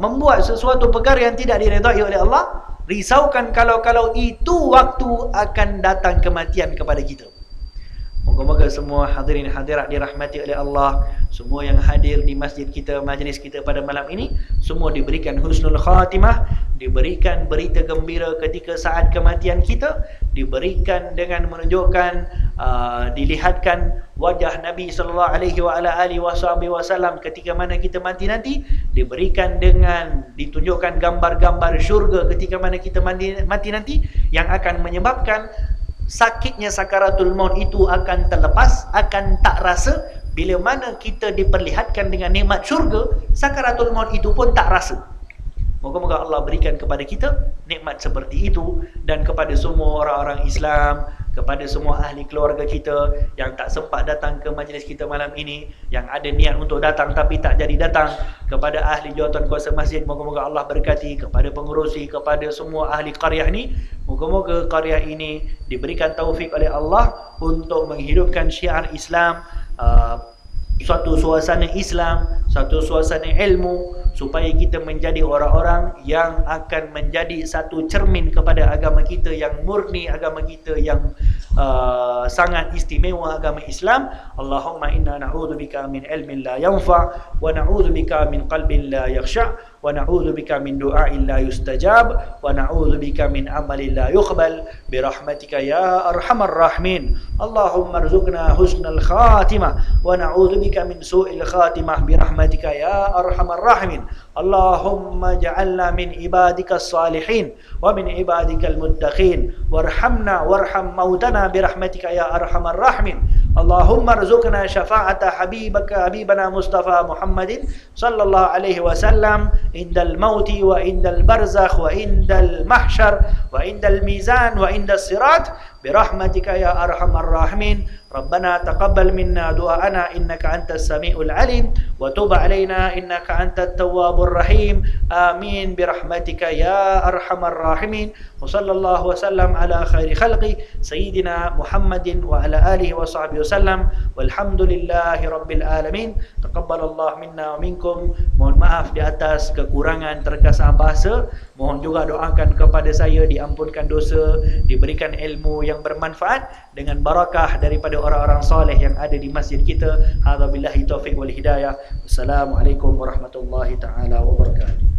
Speaker 1: membuat sesuatu perkara yang tidak diredai oleh Allah. Risaukan kalau itu waktu akan datang kematian kepada kita. Moga-moga semua hadirin hadirat dirahmati oleh Allah, semua yang hadir di masjid kita, majlis kita pada malam ini, semua diberikan husnul khatimah, diberikan berita gembira ketika saat kematian kita, diberikan dengan menunjukkan dilihatkan wajah Nabi sallallahu alaihi wasallam ketika mana kita mati nanti, diberikan dengan ditunjukkan gambar-gambar syurga ketika mana kita mati nanti, yang akan menyebabkan sakitnya sakaratul maut itu akan terlepas, akan tak rasa. Bila mana kita diperlihatkan dengan nikmat syurga, sakaratul maut itu pun tak rasa. Moga-moga Allah berikan kepada kita nikmat seperti itu, dan kepada semua orang-orang Islam, kepada semua ahli keluarga kita yang tak sempat datang ke majlis kita malam ini, yang ada niat untuk datang tapi tak jadi datang, kepada ahli jawatan kuasa masjid, moga-moga Allah berkati, kepada pengurusi, kepada semua ahli qaryah ni, moga-moga qaryah ini diberikan taufik oleh Allah untuk menghidupkan syiar Islam, suatu suasana Islam, satu suasana ilmu, supaya kita menjadi orang-orang yang akan menjadi satu cermin kepada agama kita yang murni, agama kita yang sangat istimewa, agama Islam. Allahumma inna na'udzubika min ilmin la yanfa' wa na'udzubika min qalbin la yakhsha' wa na'udzubika min du'ain la yustajab wa na'udzubika min amalin la yuqbal birahmatika ya arhamar rahimin. Allahumma arzuqna husnal khatimah wa na'udzubika min su'il khatimah birahmatika ya arhamar rahimin. Allahumma ja'alna min ibadika salihin wa min ibadika al-muttaqin warhamna warham mautana birahmatika ya arhamar rahimin. Allahumma arzuqna syafa'ata habibana Mustafa Muhammadin sallallahu alaihi wasallam indal mauti wa indal barzakh wa indal mahsyar wa indal mizan wa indal sirat birahmatika ya arhamar rahimin. Rabbana taqabbal minna du'ana innaka antas samiul alim wa tub alaina innaka antat tawwabur rahim. Amin birahmatika ya arhamar rahimin. Wa sallallahu wasallam ala khairi khalqi sayyidina Muhammadin wa ala alihi wa sahbihi wasallam. Walhamdulillahi rabbil alamin. Taqabbalallahu minna wa minkum. Mohon maaf di atas kekurangan terkasar bahasa. Mohon juga doakan kepada saya diampunkan dosa, diberikan ilmu yang bermanfaat dengan barakah daripada orang-orang soleh yang ada di masjid kita. Hadza billahi taufiq wal hidayah. Wassalamualaikum warahmatullahi taala wabarakatuh.